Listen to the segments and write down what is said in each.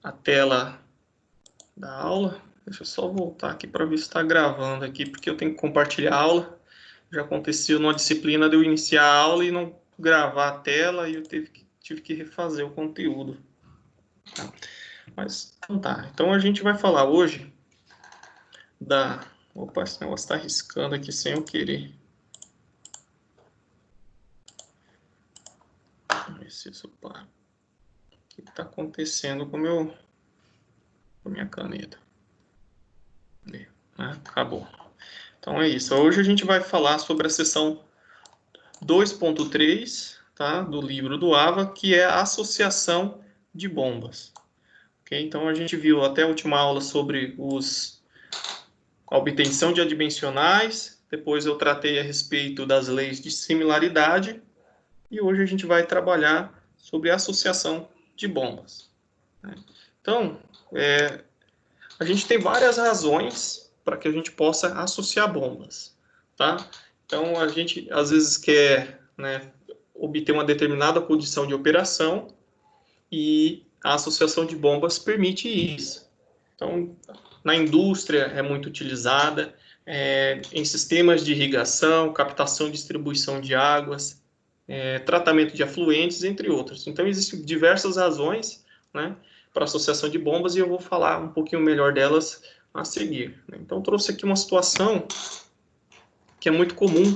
a tela da aula. Deixa eu só voltar aqui para ver se está gravando aqui, porque eu tenho que compartilhar a aula. Já aconteceu numa disciplina de eu iniciar a aula e não gravar a tela, e eu tive que refazer o conteúdo. Tá? Mas, então tá. Então a gente vai falar hoje da... Opa, esse negócio está riscando aqui sem eu querer. Vamos ver se isso para. O que está acontecendo com a minha caneta? Acabou. Então é isso. Hoje a gente vai falar sobre a seção 2.3, tá, do livro do AVA, que é a associação de bombas. Okay? Então a gente viu até a última aula sobre a obtenção de adimensionais, depois eu tratei a respeito das leis de similaridade, e hoje a gente vai trabalhar sobre a associação de bombas. Então, a gente tem várias razões para que a gente possa associar bombas, tá? Então, a gente às vezes quer, né, obter uma determinada condição de operação e a associação de bombas permite isso. Então, na indústria é muito utilizada, em sistemas de irrigação, captação e distribuição de águas, tratamento de afluentes, entre outros. Então, existem diversas razões, né, para associação de bombas e eu vou falar um pouquinho melhor delas a seguir. Então, trouxe aqui uma situação que é muito comum,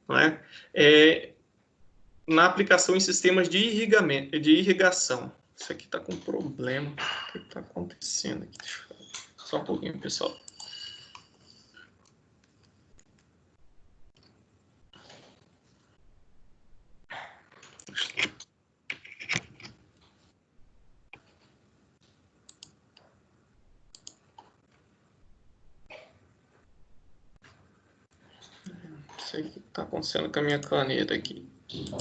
né, na aplicação em sistemas de irrigação. Isso aqui está com problema. O que está acontecendo aqui? Deixa eu... Só um pouquinho, pessoal. Não sei o que está acontecendo com a minha caneta aqui. Deixa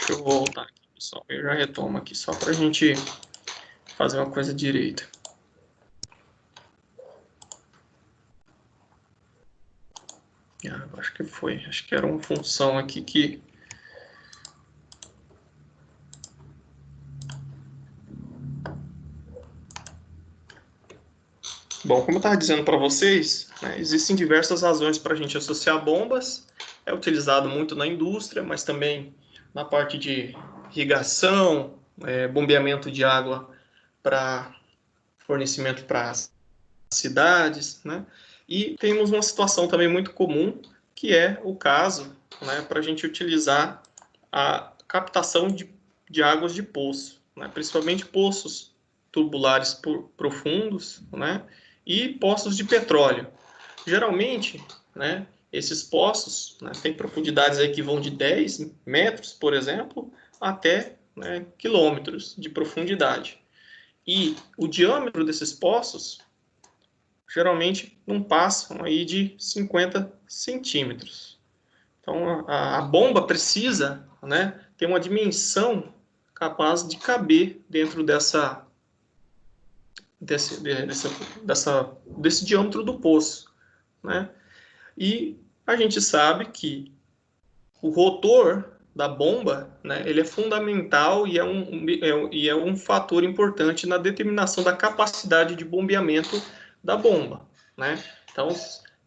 eu voltar aqui, pessoal. Eu já retomo aqui só para a gente fazer uma coisa direita. Acho que foi. Acho que era uma função aqui que... Bom, como eu estava dizendo para vocês, né, existem diversas razões para a gente associar bombas. É utilizado muito na indústria, mas também na parte de irrigação, bombeamento de água para fornecimento para cidades, né? E temos uma situação também muito comum, que é o caso, né, para a gente utilizar a captação de águas de poço, né, principalmente poços tubulares profundos, né, e poços de petróleo. Geralmente, né, esses poços, né, têm profundidades aí que vão de 10 metros, por exemplo, até, né, quilômetros de profundidade. E o diâmetro desses poços geralmente não passam aí de 50 centímetros. Então, a bomba precisa, né, ter uma dimensão capaz de caber dentro desse diâmetro do poço, né? E a gente sabe que o rotor da bomba, né, ele é fundamental e é um fator importante na determinação da capacidade de bombeamento da bomba, né? Então,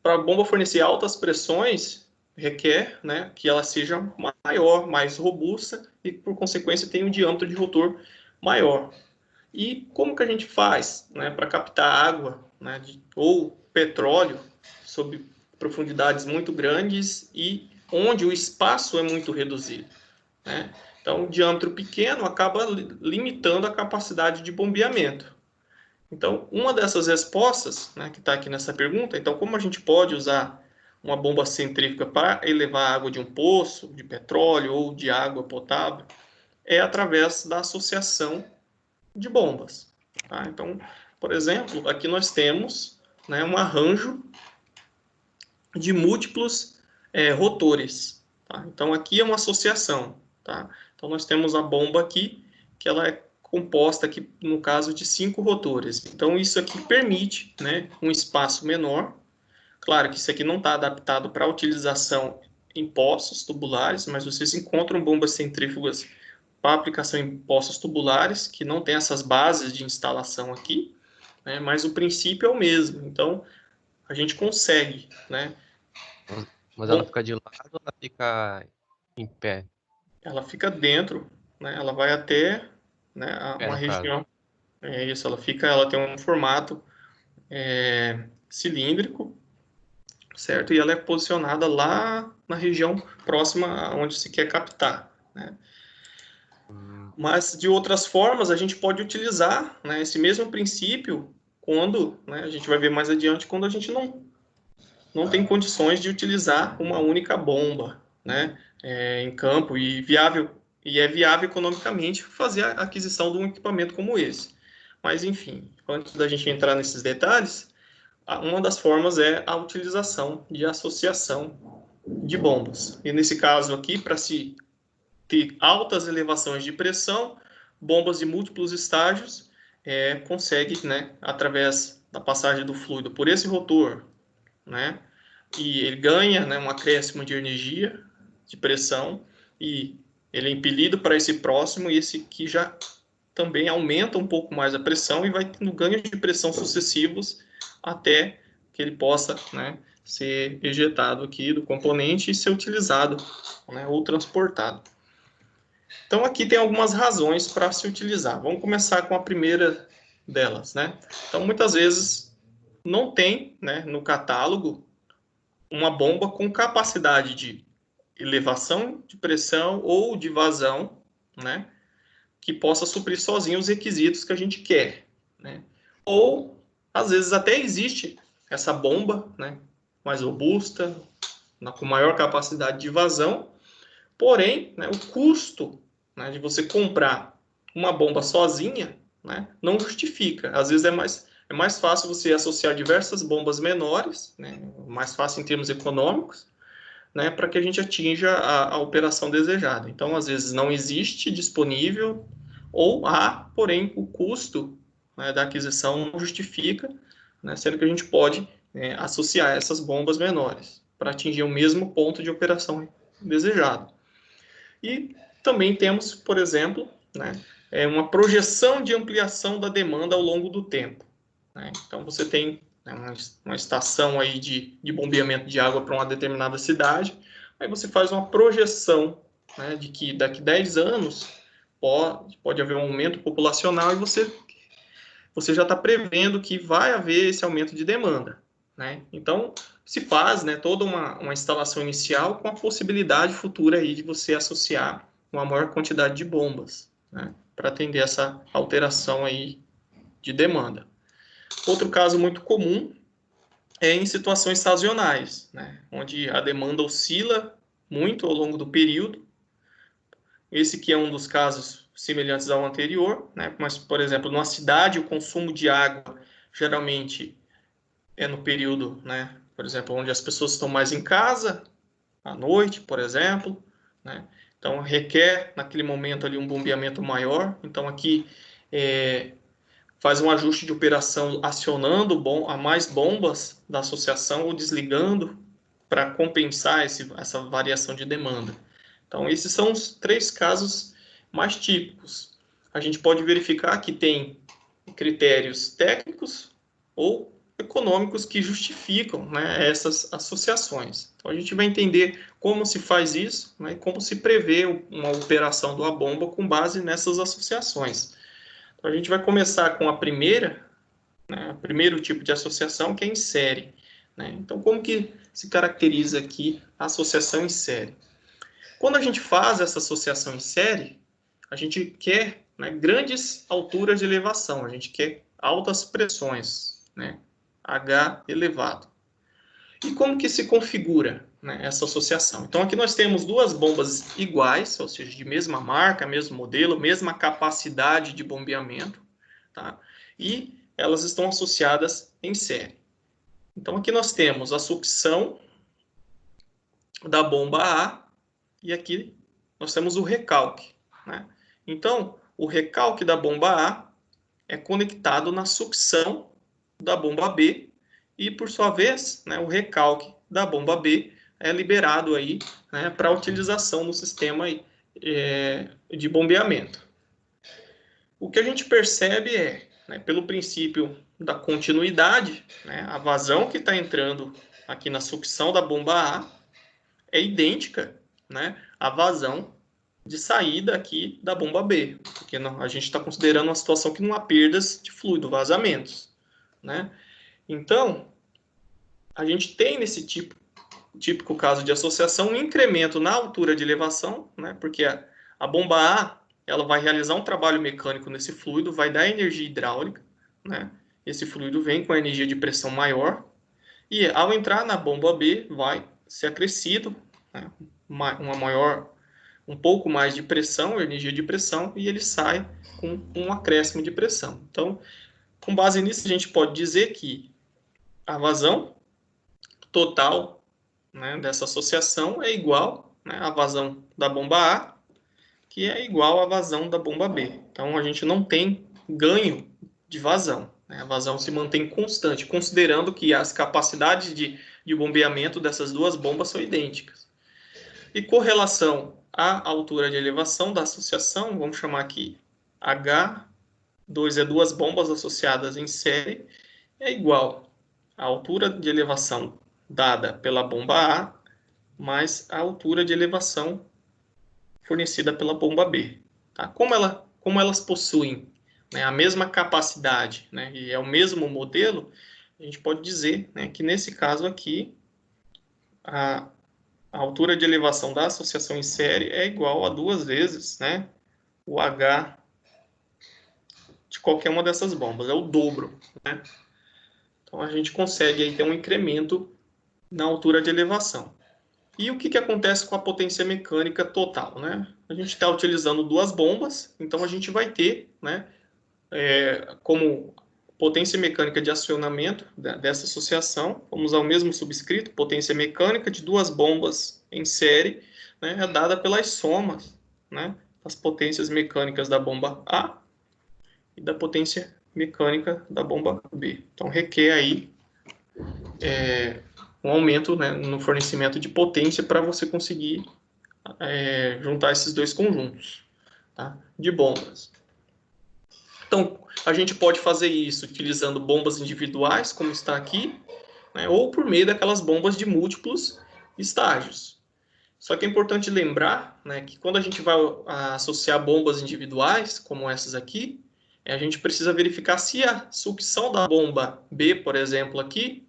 para a bomba fornecer altas pressões, requer, né, que ela seja maior, mais robusta e, por consequência, tenha um diâmetro de rotor maior. E como que a gente faz, né, para captar água, né, ou petróleo sob profundidades muito grandes e onde o espaço é muito reduzido, né? Então, o diâmetro pequeno acaba limitando a capacidade de bombeamento. Então, uma dessas respostas, né, que está aqui nessa pergunta, então, como a gente pode usar uma bomba centrífuga para elevar a água de um poço, de petróleo ou de água potável, é através da associação de bombas. Tá? Então, por exemplo, aqui nós temos, né, um arranjo de múltiplos rotores. Tá? Então, aqui é uma associação. Tá? Então, nós temos a bomba aqui, que ela é composta aqui, no caso, de 5 rotores. Então, isso aqui permite, né, um espaço menor. Claro que isso aqui não está adaptado para utilização em poços tubulares, mas vocês encontram bombas centrífugas para aplicação em poços tubulares, que não tem essas bases de instalação aqui, né, mas o princípio é o mesmo. Então, a gente consegue, né? Mas ela Bom, fica de lado ou ela fica em pé? ela fica dentro, né? Ela vai até, né, Pé, uma no caso. região. É isso, ela tem um formato cilíndrico, certo? E ela é posicionada lá na região próxima onde se quer captar, né? Mas de outras formas a gente pode utilizar, né, esse mesmo princípio quando, né, a gente vai ver mais adiante, quando a gente não tem condições de utilizar uma única bomba, né, em campo e é viável economicamente fazer a aquisição de um equipamento como esse. Mas enfim, antes da gente entrar nesses detalhes, uma das formas é a utilização de associação de bombas. E nesse caso aqui, para se ter altas elevações de pressão, bombas de múltiplos estágios consegue, né, através da passagem do fluido por esse rotor, né, e ele ganha, né, um acréscimo de energia, de pressão, e ele é impelido para esse próximo, e esse que já também aumenta um pouco mais a pressão e vai tendo ganhos de pressão sucessivos até que ele possa, né, ser ejetado aqui do componente e ser utilizado, né, ou transportado. Então aqui tem algumas razões para se utilizar. Vamos começar com a primeira delas, né? Então muitas vezes não tem, né, no catálogo uma bomba com capacidade de elevação de pressão ou de vazão, né, que possa suprir sozinho os requisitos que a gente quer, né? Ou às vezes até existe essa bomba, né, mais robusta, com maior capacidade de vazão, porém, né, o custo, né, de você comprar uma bomba sozinha, né, não justifica. Às vezes é mais fácil você associar diversas bombas menores, né, mais fácil em termos econômicos, né, para que a gente atinja a operação desejada. Então, às vezes não existe disponível ou há, porém, o custo, né, da aquisição não justifica, né, sendo que a gente pode associar essas bombas menores para atingir o mesmo ponto de operação desejado. E também temos, por exemplo, né, uma projeção de ampliação da demanda ao longo do tempo, né? Então, você tem, né, uma estação aí de bombeamento de água para uma determinada cidade, aí você faz uma projeção, né, de que daqui 10 anos pode haver um aumento populacional e você já está prevendo que vai haver esse aumento de demanda, né? Então, se faz, né, toda uma instalação inicial com a possibilidade futura aí de você associar uma maior quantidade de bombas, né, para atender essa alteração aí de demanda. Outro caso muito comum é em situações sazonais, né, onde a demanda oscila muito ao longo do período. Esse que é um dos casos semelhantes ao anterior, né? Mas, por exemplo, numa cidade, o consumo de água geralmente é no período, né? Por exemplo, onde as pessoas estão mais em casa, à noite, por exemplo, né? Então, requer, naquele momento ali, um bombeamento maior. Então, aqui faz um ajuste de operação acionando a mais bombas da associação ou desligando para compensar essa variação de demanda. Então, esses são os 3 casos mais típicos. A gente pode verificar que tem critérios técnicos ou econômicos que justificam, né, essas associações. Então, a gente vai entender como se faz isso, né, e como se prevê uma operação de uma bomba com base nessas associações. Então, a gente vai começar com a primeira, né, o primeiro tipo de associação, que é em série, né? Então, como que se caracteriza aqui a associação em série? Quando a gente faz essa associação em série, a gente quer, né, grandes alturas de elevação, a gente quer altas pressões, né, H elevado. E como que se configura, né, essa associação? Então, aqui nós temos duas bombas iguais, ou seja, de mesma marca, mesmo modelo, mesma capacidade de bombeamento, tá? E elas estão associadas em série. Então, aqui nós temos a sucção da bomba A e aqui nós temos o recalque, né? Então, o recalque da bomba A é conectado na sucção da bomba B e, por sua vez, né, o recalque da bomba B é liberado aí, né, para utilização no sistema aí, de bombeamento. O que a gente percebe é, né, pelo princípio da continuidade, né, a vazão que está entrando aqui na sucção da bomba A é idêntica, né, à vazão de saída aqui da bomba B, porque a gente está considerando uma situação que não há perdas de fluido, vazamentos, né? Então, a gente tem nesse típico caso de associação um incremento na altura de elevação, né? Porque a bomba A ela vai realizar um trabalho mecânico nesse fluido, vai dar energia hidráulica, né? Esse fluido vem com a energia de pressão maior e ao entrar na bomba B vai ser acrescido, né? Um pouco mais de pressão, energia de pressão, e ele sai com um acréscimo de pressão. Então, com base nisso, a gente pode dizer que a vazão total, né, dessa associação é igual, né, à vazão da bomba A, que é igual à vazão da bomba B. Então, a gente não tem ganho de vazão, né? A vazão se mantém constante, considerando que as capacidades de bombeamento dessas duas bombas são idênticas. E com relação à altura de elevação da associação, vamos chamar aqui H2 é duas bombas associadas em série, é igual à altura de elevação dada pela bomba A mais a altura de elevação fornecida pela bomba B. Tá? Como elas possuem, né, a mesma capacidade, né, e é o mesmo modelo, a gente pode dizer, né, que nesse caso aqui, a altura de elevação da associação em série é igual a 2 vezes, né, o H de qualquer uma dessas bombas, é o dobro, né? Então a gente consegue aí ter um incremento na altura de elevação. E o que acontece com a potência mecânica total, né? A gente está utilizando duas bombas, então a gente vai ter, né, como potência mecânica de acionamento dessa associação, vamos usar o mesmo subscrito, potência mecânica de duas bombas em série, né, é dada pelas somas, né, das potências mecânicas da bomba A e da potência mecânica da bomba B. Então requer aí um aumento, né, no fornecimento de potência para você conseguir juntar esses dois conjuntos, tá, de bombas. Então, a gente pode fazer isso utilizando bombas individuais, como está aqui, né, ou por meio daquelas bombas de múltiplos estágios. Só que é importante lembrar, né, que quando a gente vai associar bombas individuais, como essas aqui, a gente precisa verificar se a sucção da bomba B, por exemplo, aqui,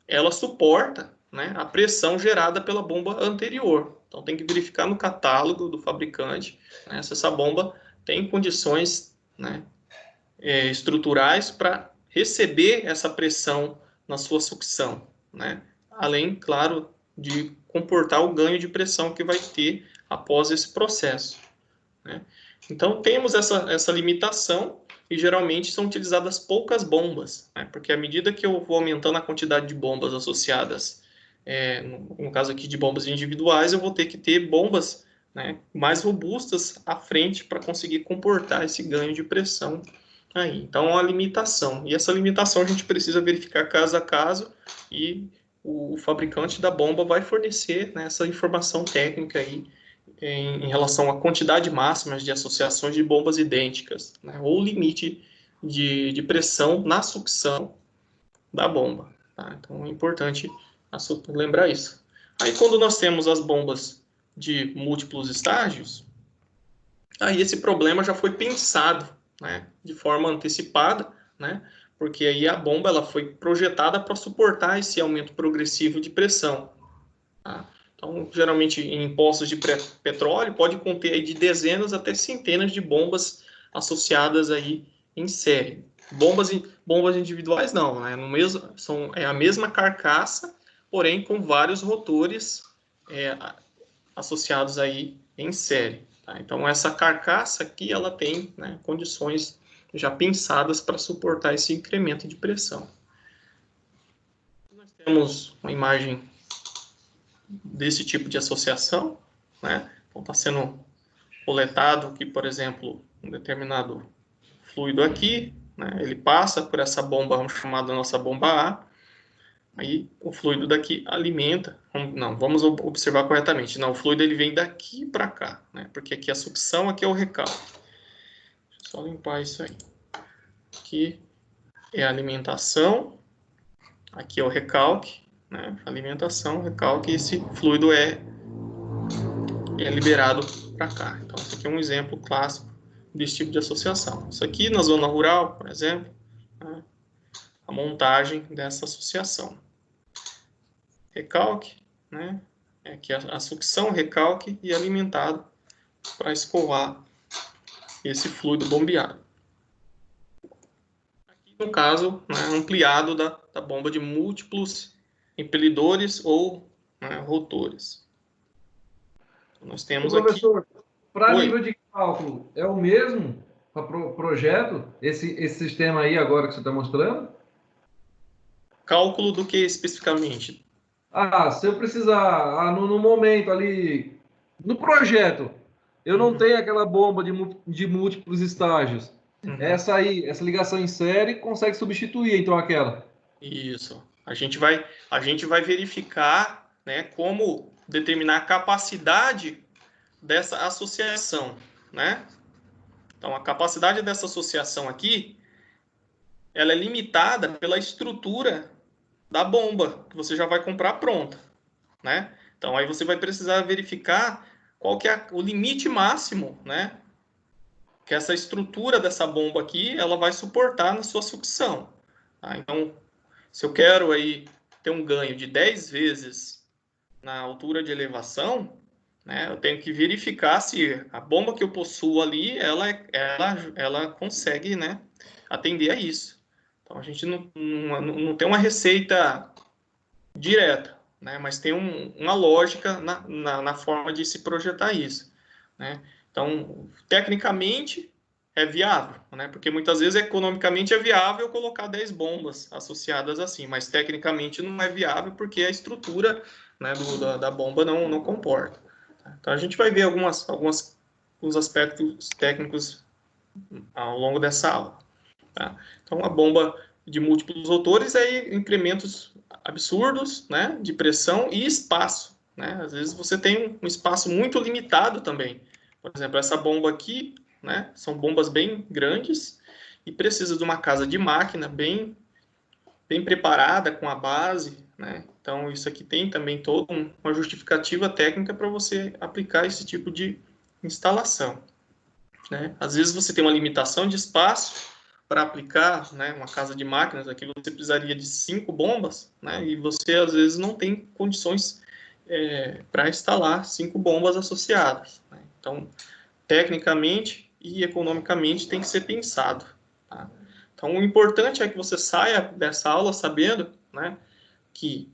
ela suporta, né, a pressão gerada pela bomba anterior. Então tem que verificar no catálogo do fabricante, né, se essa bomba tem condições, né, estruturais para receber essa pressão na sua sucção, né? Além, claro, de comportar o ganho de pressão que vai ter após esse processo, né? Então, temos essa limitação e geralmente são utilizadas poucas bombas, né? Porque à medida que eu vou aumentando a quantidade de bombas associadas, no caso aqui de bombas individuais, eu vou ter que ter bombas, né, mais robustas à frente para conseguir comportar esse ganho de pressão aí. Então, é uma limitação. E essa limitação a gente precisa verificar caso a caso e o fabricante da bomba vai fornecer, né, essa informação técnica aí em relação à quantidade máxima de associações de bombas idênticas, né, ou limite de pressão na sucção da bomba. Tá? Então, é importante lembrar isso. Aí, quando nós temos as bombas de múltiplos estágios, aí esse problema já foi pensado, né, de forma antecipada, né, porque aí a bomba ela foi projetada para suportar esse aumento progressivo de pressão. Tá? Então, geralmente em poços de petróleo pode conter aí de dezenas até centenas de bombas associadas aí em série. Bombas individuais não, né? É a mesma carcaça, porém com vários rotores associados aí em série. Tá? Então, essa carcaça aqui, ela tem, né, condições já pensadas para suportar esse incremento de pressão. Nós temos uma imagem desse tipo de associação, né? Então, está sendo coletado aqui, por exemplo, um determinado fluido aqui, né? Ele passa por essa bomba, vamos chamar da nossa bomba A, Aí o fluido daqui alimenta, não, vamos observar corretamente, não, o fluido ele vem daqui para cá, né? Porque aqui é a sucção, aqui é o recalque. Deixa eu só limpar isso aí. Aqui é a alimentação, aqui é o recalque, né? Alimentação, recalque, e esse fluido é liberado para cá. Então, esse aqui é um exemplo clássico desse tipo de associação. Isso aqui na zona rural, por exemplo, né? A montagem dessa associação. Recalque, né? É que a sucção, recalque e alimentado para escoar esse fluido bombeado. Aqui, no caso, né, ampliado da bomba de múltiplos impelidores ou, né, rotores. Então, nós temos aqui... Professor, para Oi. nível de cálculo, é o mesmo para projeto, esse sistema aí agora que você está mostrando? Cálculo do que especificamente? Se eu precisar, no momento ali, no projeto, eu não tenho aquela bomba de múltiplos estágios. Essa aí, essa ligação em série, consegue substituir, então, aquela. Isso. A gente vai verificar, né, como determinar a capacidade dessa associação, né? Então, a capacidade dessa associação aqui, ela é limitada pela estrutura da bomba, que você já vai comprar pronta, né? Então, aí você vai precisar verificar qual que é o limite máximo, né? Que essa estrutura dessa bomba aqui, ela vai suportar na sua sucção. Tá? Então, se eu quero aí ter um ganho de 10 vezes na altura de elevação, né, eu tenho que verificar se a bomba que eu possuo ali, ela consegue, né, atender a isso. Então, a gente não tem uma receita direta, né, mas tem uma lógica na forma de se projetar isso, né? Então, tecnicamente, é viável, né? Porque muitas vezes economicamente é viável colocar 10 bombas associadas assim, mas tecnicamente não é viável porque a estrutura, né, da bomba não comporta. Então a gente vai ver alguns aspectos técnicos ao longo dessa aula. Tá? Então a bomba de múltiplos rotores é incrementos absurdos, né, de pressão e espaço. Né? Às vezes você tem um espaço muito limitado também. Por exemplo, essa bomba aqui, né, são bombas bem grandes e precisa de uma casa de máquina bem preparada com a base, né? Então isso aqui tem também toda uma justificativa técnica para você aplicar esse tipo de instalação, né? Às vezes você tem uma limitação de espaço para aplicar, né, uma casa de máquinas, aqui você precisaria de 5 bombas, né? E você às vezes não tem condições para instalar 5 bombas associadas, né? Então, tecnicamente e economicamente tem que ser pensado, tá? Então, o importante é que você saia dessa aula sabendo, né, que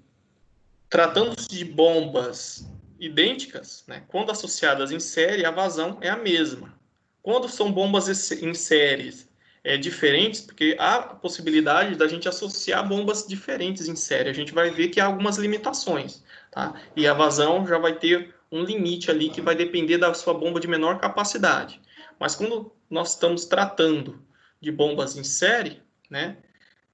tratando-se de bombas idênticas, né, quando associadas em série, a vazão é a mesma. Quando são bombas em séries diferentes, porque há a possibilidade da gente associar bombas diferentes em série. A gente vai ver que há algumas limitações, tá? E a vazão já vai ter um limite ali que vai depender da sua bomba de menor capacidade. Mas quando nós estamos tratando de bombas em série, né,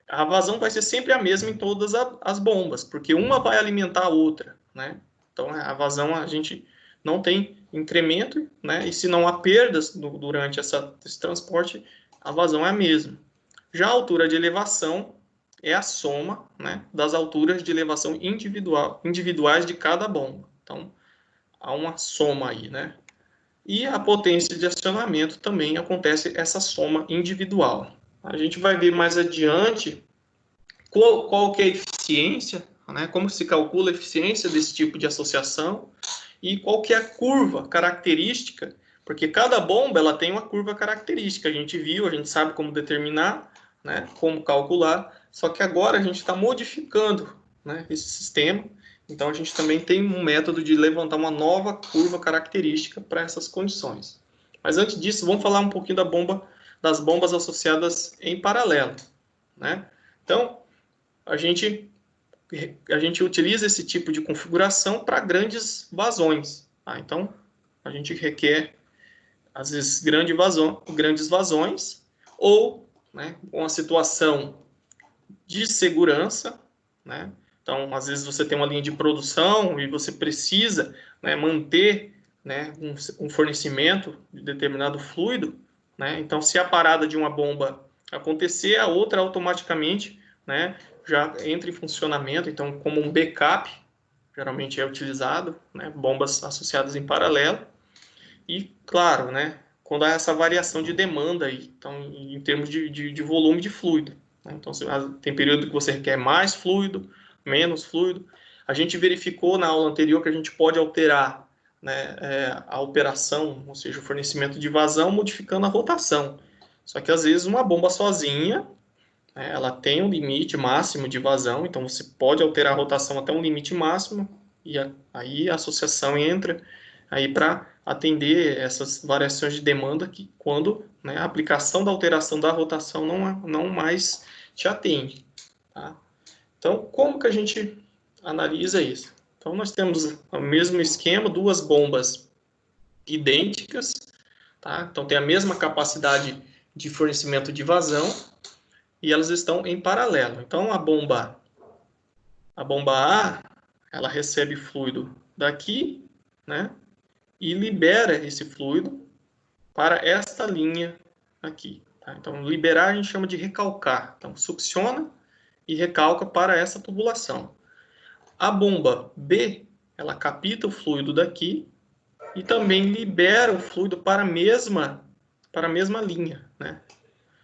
a vazão vai ser sempre a mesma em todas as bombas, porque uma vai alimentar a outra, né? Então, a vazão a gente não tem incremento, né? E se não há perdas durante esse transporte, a vazão é a mesma. Já a altura de elevação é a soma, né, das alturas de elevação individuais de cada bomba. Então, há uma soma aí, né? E a potência de acionamento também acontece essa soma individual. A gente vai ver mais adiante qual que é a eficiência, né? Como se calcula a eficiência desse tipo de associação e qual que é a curva característica, porque cada bomba ela tem uma curva característica. A gente viu, a gente sabe como determinar, né? Como calcular, só que agora a gente está modificando, né, esse sistema. Então a gente também tem um método de levantar uma nova curva característica para essas condições. Mas antes disso, vamos falar um pouquinho das bombas associadas em paralelo, né? Então, a gente utiliza esse tipo de configuração para grandes vazões. Tá? Então, a gente requer, às vezes, grandes vazões ou, né, uma situação de segurança, né, Então, às vezes você tem uma linha de produção e você precisa, né, manter, né, um fornecimento de determinado fluido, né? Então, se a parada de uma bomba acontecer, a outra automaticamente, né, já entra em funcionamento. Então, como um backup, geralmente é utilizado, né, bombas associadas em paralelo. E, claro, né, quando há essa variação de demanda aí, então, em termos de volume de fluido, né? Então, tem período que você requer mais fluido, menos fluido. A gente verificou na aula anterior que a gente pode alterar, né, a operação, ou seja, o fornecimento de vazão, modificando a rotação. Só que, às vezes, uma bomba sozinha, né, ela tem um limite máximo de vazão, então você pode alterar a rotação até um limite máximo, e aí a associação entra aí para atender essas variações de demanda que quando, né, a aplicação da alteração da rotação não mais te atende. Tá? Então, como que a gente analisa isso? Então, nós temos o mesmo esquema, duas bombas idênticas, tá? Então, tem a mesma capacidade de fornecimento de vazão e elas estão em paralelo. Então, a bomba A, ela recebe fluido daqui, né? E libera esse fluido para esta linha aqui. Tá? Então, liberar a gente chama de recalcar. Então, succiona e recalca para essa tubulação. A bomba B, ela capta o fluido daqui e também libera o fluido para a mesma linha, né?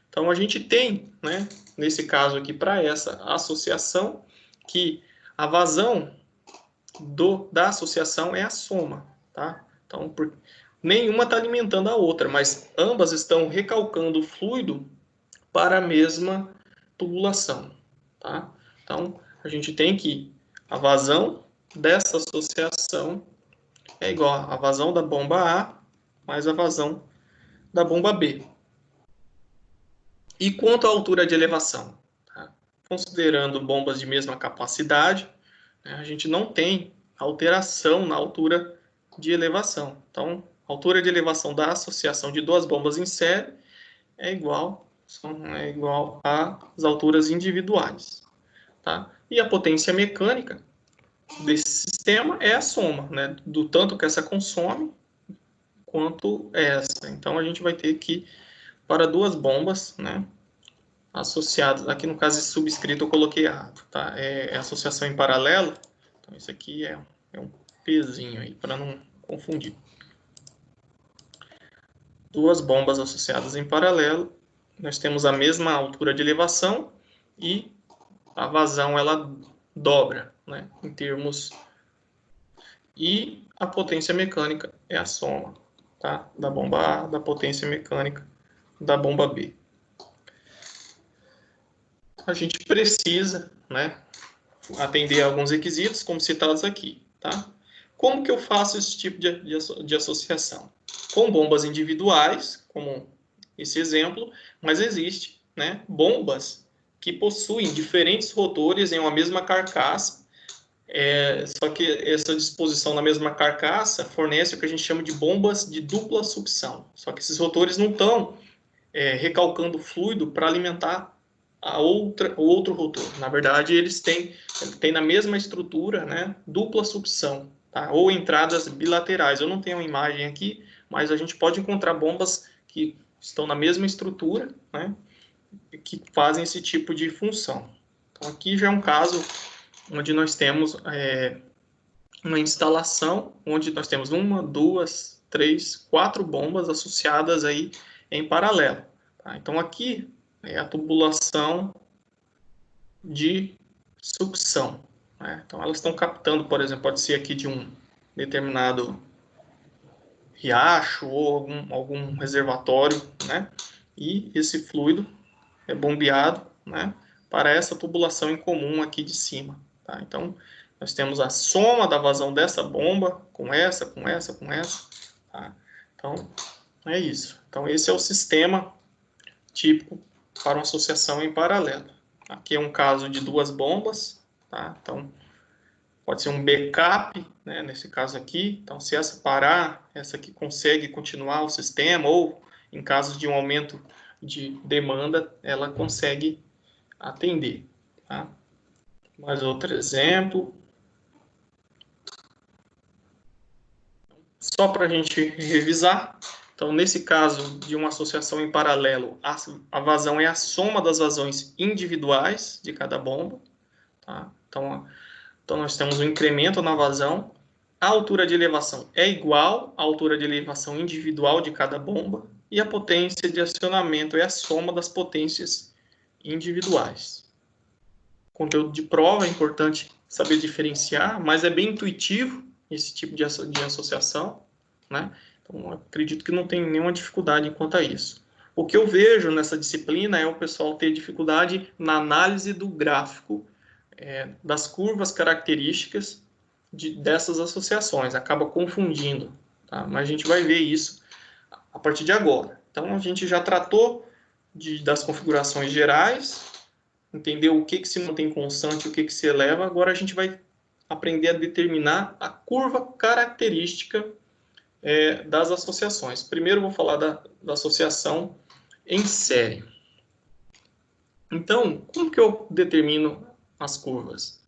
Então, a gente tem, né, nesse caso aqui, para essa associação, que a vazão da associação é a soma, tá? Então, nenhuma está alimentando a outra, mas ambas estão recalcando o fluido para a mesma tubulação, tá? Então, a gente tem que a vazão dessa associação é igual à vazão da bomba A mais a vazão da bomba B. E quanto à altura de elevação? Tá? Considerando bombas de mesma capacidade, né, a gente não tem alteração na altura de elevação. Então, a altura de elevação da associação de duas bombas em série é igual às alturas individuais. Tá? E a potência mecânica desse sistema é a soma, né, do tanto que essa consome quanto essa. Então, a gente vai ter que, para duas bombas, né, associadas, aqui no caso subscrito eu coloquei errado, tá? É associação em paralelo, então isso aqui é um pezinho aí, para não confundir. Duas bombas associadas em paralelo, nós temos a mesma altura de elevação e a vazão ela dobra, né, em termos, e a potência mecânica é a soma, tá, da bomba A, da potência mecânica da bomba B. A gente precisa, né, atender a alguns requisitos, como citados aqui, tá? Como que eu faço esse tipo de associação? Com bombas individuais, como esse exemplo, mas existe, né, bombas que possuem diferentes rotores em uma mesma carcaça, só que essa disposição na mesma carcaça fornece o que a gente chama de bombas de dupla sucção. Só que esses rotores não estão recalcando fluido para alimentar o outro rotor. Na verdade, eles têm na mesma estrutura, né, dupla sucção, tá? Ou entradas bilaterais. Eu não tenho uma imagem aqui, mas a gente pode encontrar bombas que estão na mesma estrutura, né, que fazem esse tipo de função. Então, aqui já é um caso onde nós temos uma instalação, onde nós temos uma, duas, três, quatro bombas associadas aí em paralelo. Tá? Então, aqui é a tubulação de sucção. Né? Então, elas estão captando, por exemplo, pode ser aqui de um determinado riacho ou algum reservatório, né? E esse fluido é bombeado, né, para essa tubulação em comum aqui de cima. Tá? Então, nós temos a soma da vazão dessa bomba com essa, com essa, com essa. Tá? Então, é isso. Então, esse é o sistema típico para uma associação em paralelo. Aqui é um caso de duas bombas, tá? Então, pode ser um backup, né, nesse caso aqui. Então, se essa parar, essa aqui consegue continuar o sistema, ou em caso de um aumento de demanda, ela consegue atender. Tá? Mais outro exemplo. Só para a gente revisar. Então, nesse caso de uma associação em paralelo, a vazão é a soma das vazões individuais de cada bomba. Tá? Então, nós temos um incremento na vazão. A altura de elevação é igual à altura de elevação individual de cada bomba. E a potência de acionamento é a soma das potências individuais. Conteúdo de prova é importante saber diferenciar, mas é bem intuitivo esse tipo de associação, né? Então, acredito que não tem nenhuma dificuldade quanto a isso. O que eu vejo nessa disciplina é o pessoal ter dificuldade na análise do gráfico, das curvas características dessas associações, acaba confundindo, tá? Mas a gente vai ver isso a partir de agora. Então, a gente já tratou das configurações gerais, entendeu o que se mantém constante e o que se eleva. Agora a gente vai aprender a determinar a curva característica das associações. Primeiro eu vou falar da associação em série. Então, como que eu determino as curvas?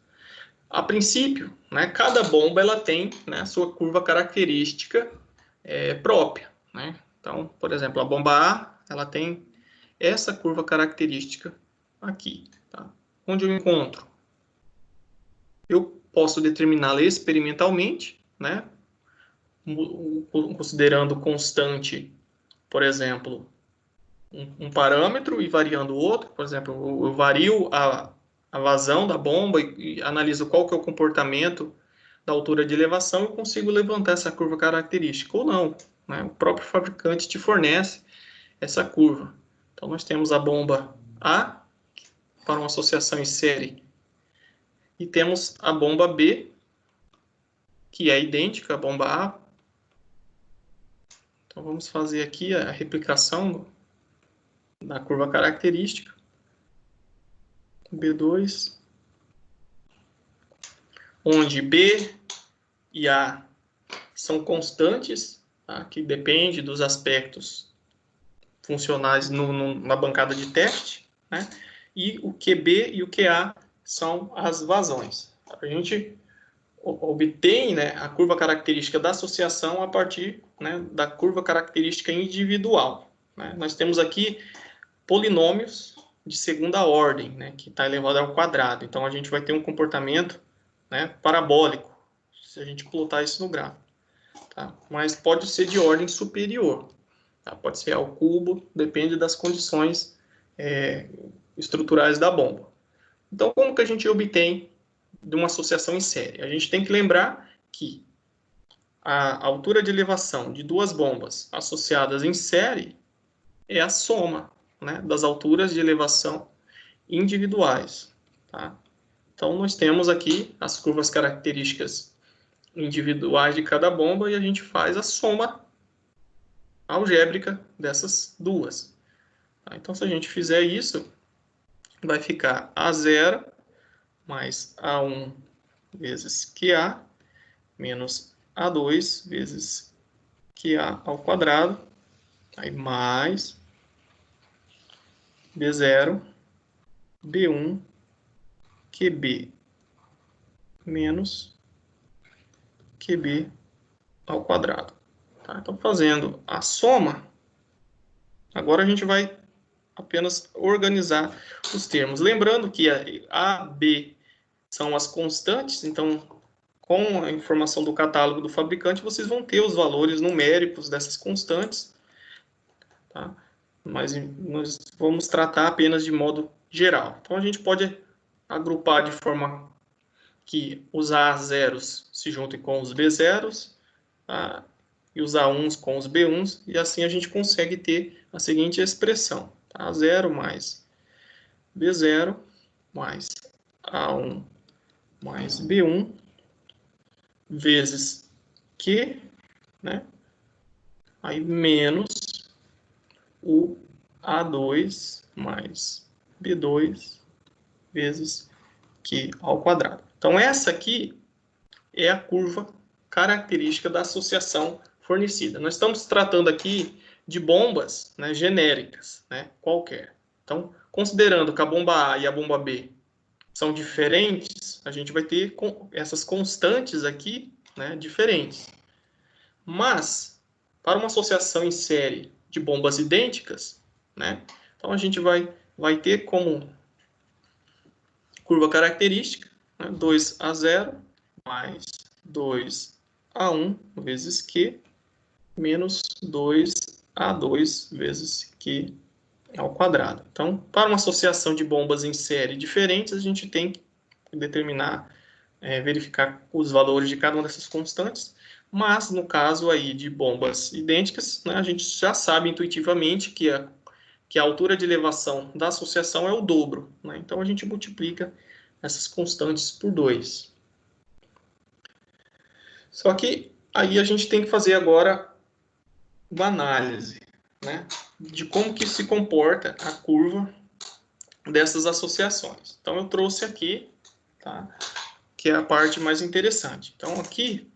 A princípio, né, cada bomba ela tem, né, a sua curva característica própria, né? Então, por exemplo, a bomba A ela tem essa curva característica aqui. Tá? Onde eu encontro? Eu posso determiná-la experimentalmente, né? Considerando constante, por exemplo, um parâmetro e variando o outro. Por exemplo, eu vario a vazão da bomba e analiso qual que é o comportamento da altura de elevação e consigo levantar essa curva característica. Ou não, né? O próprio fabricante te fornece essa curva. Então, nós temos a bomba A para uma associação em série e temos a bomba B, que é idêntica à bomba A. Então, vamos fazer aqui a replicação da curva característica. B2, onde B e A são constantes, tá? Que depende dos aspectos funcionais na bancada de teste, né? E o QB e o QA são as vazões. A gente obtém, né, a curva característica da associação a partir, né, da curva característica individual. Né? Nós temos aqui polinômios de segunda ordem, né, que está elevado ao quadrado. Então, a gente vai ter um comportamento, né, parabólico, se a gente plotar isso no gráfico. Tá? Mas pode ser de ordem superior. Tá? Pode ser ao cubo, depende das condições estruturais da bomba. Então, como que a gente obtém de uma associação em série? A gente tem que lembrar que a altura de elevação de duas bombas associadas em série é a soma, né, das alturas de elevação individuais. Tá? Então, nós temos aqui as curvas características individuais de cada bomba e a gente faz a soma algébrica dessas duas. Tá? Então, se a gente fizer isso, vai ficar A0 mais A1 vezes QA menos A2 vezes QA ao quadrado, aí mais B0, B1, QB menos QB ao quadrado. Tá? Então, fazendo a soma, agora a gente vai apenas organizar os termos. Lembrando que A, B são as constantes, então, com a informação do catálogo do fabricante, vocês vão ter os valores numéricos dessas constantes, tá? Mas nós vamos tratar apenas de modo geral. Então, a gente pode agrupar de forma que os A0s se juntem com os B0s, tá? E os A1s com os B1s, e assim a gente consegue ter a seguinte expressão. Tá? A0 mais B0 mais A1 mais B1 vezes Q, né? Aí menos o A2 mais B2 vezes Q ao quadrado. Então, essa aqui é a curva característica da associação fornecida. Nós estamos tratando aqui de bombas, né, genéricas, né, qualquer. Então, considerando que a bomba A e a bomba B são diferentes, a gente vai ter essas constantes aqui, né, diferentes. Mas, para uma associação em série de bombas idênticas, né, então a gente vai ter como curva característica, né, 2A0 mais 2A1 vezes Q menos 2A2 vezes Q ao quadrado. Então, para uma associação de bombas em série diferentes, a gente tem que determinar, verificar os valores de cada uma dessas constantes, mas no caso aí de bombas idênticas, né, a gente já sabe intuitivamente que a altura de elevação da associação é o dobro, né? Então a gente multiplica essas constantes por 2. Só que aí a gente tem que fazer agora uma análise, né, de como que se comporta a curva dessas associações. Então eu trouxe aqui, tá, que é a parte mais interessante. Então aqui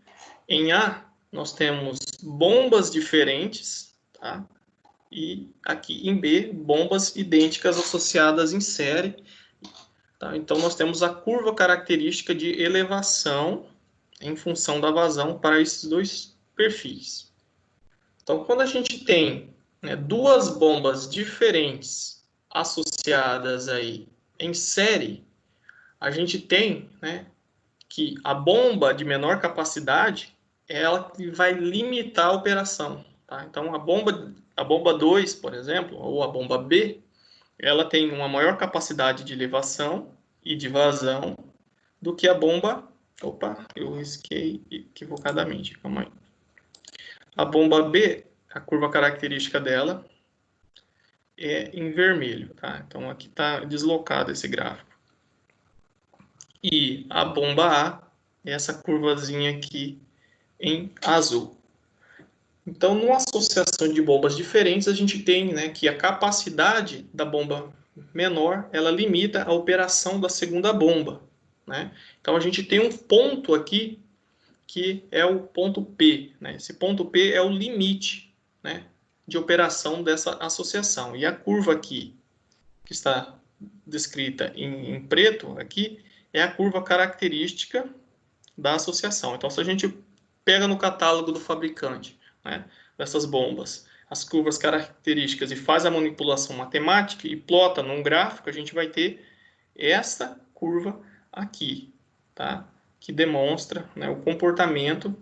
em A nós temos bombas diferentes, tá? E aqui em B bombas idênticas associadas em série. Tá? Então nós temos a curva característica de elevação em função da vazão para esses dois perfis. Então quando a gente tem, né, duas bombas diferentes associadas aí em série, a gente tem, né, que a bomba de menor capacidade é ela que vai limitar a operação. Tá? Então a bomba 2, por exemplo, ou a bomba B, ela tem uma maior capacidade de elevação e de vazão do que a bomba... Opa, eu risquei equivocadamente, calma aí. A bomba B, a curva característica dela é em vermelho, tá? Então aqui está deslocado esse gráfico. E a bomba A é essa curvazinha aqui em azul. Então, numa associação de bombas diferentes, a gente tem, né, que a capacidade da bomba menor, ela limita a operação da segunda bomba, né? Então, a gente tem um ponto aqui que é o ponto P, né? Esse ponto P é o limite, né, de operação dessa associação. E a curva aqui, que está descrita em preto aqui, é a curva característica da associação. Então, se a gente pega no catálogo do fabricante, né, dessas bombas, as curvas características e faz a manipulação matemática e plota num gráfico, a gente vai ter essa curva aqui, tá? Que demonstra, né, o comportamento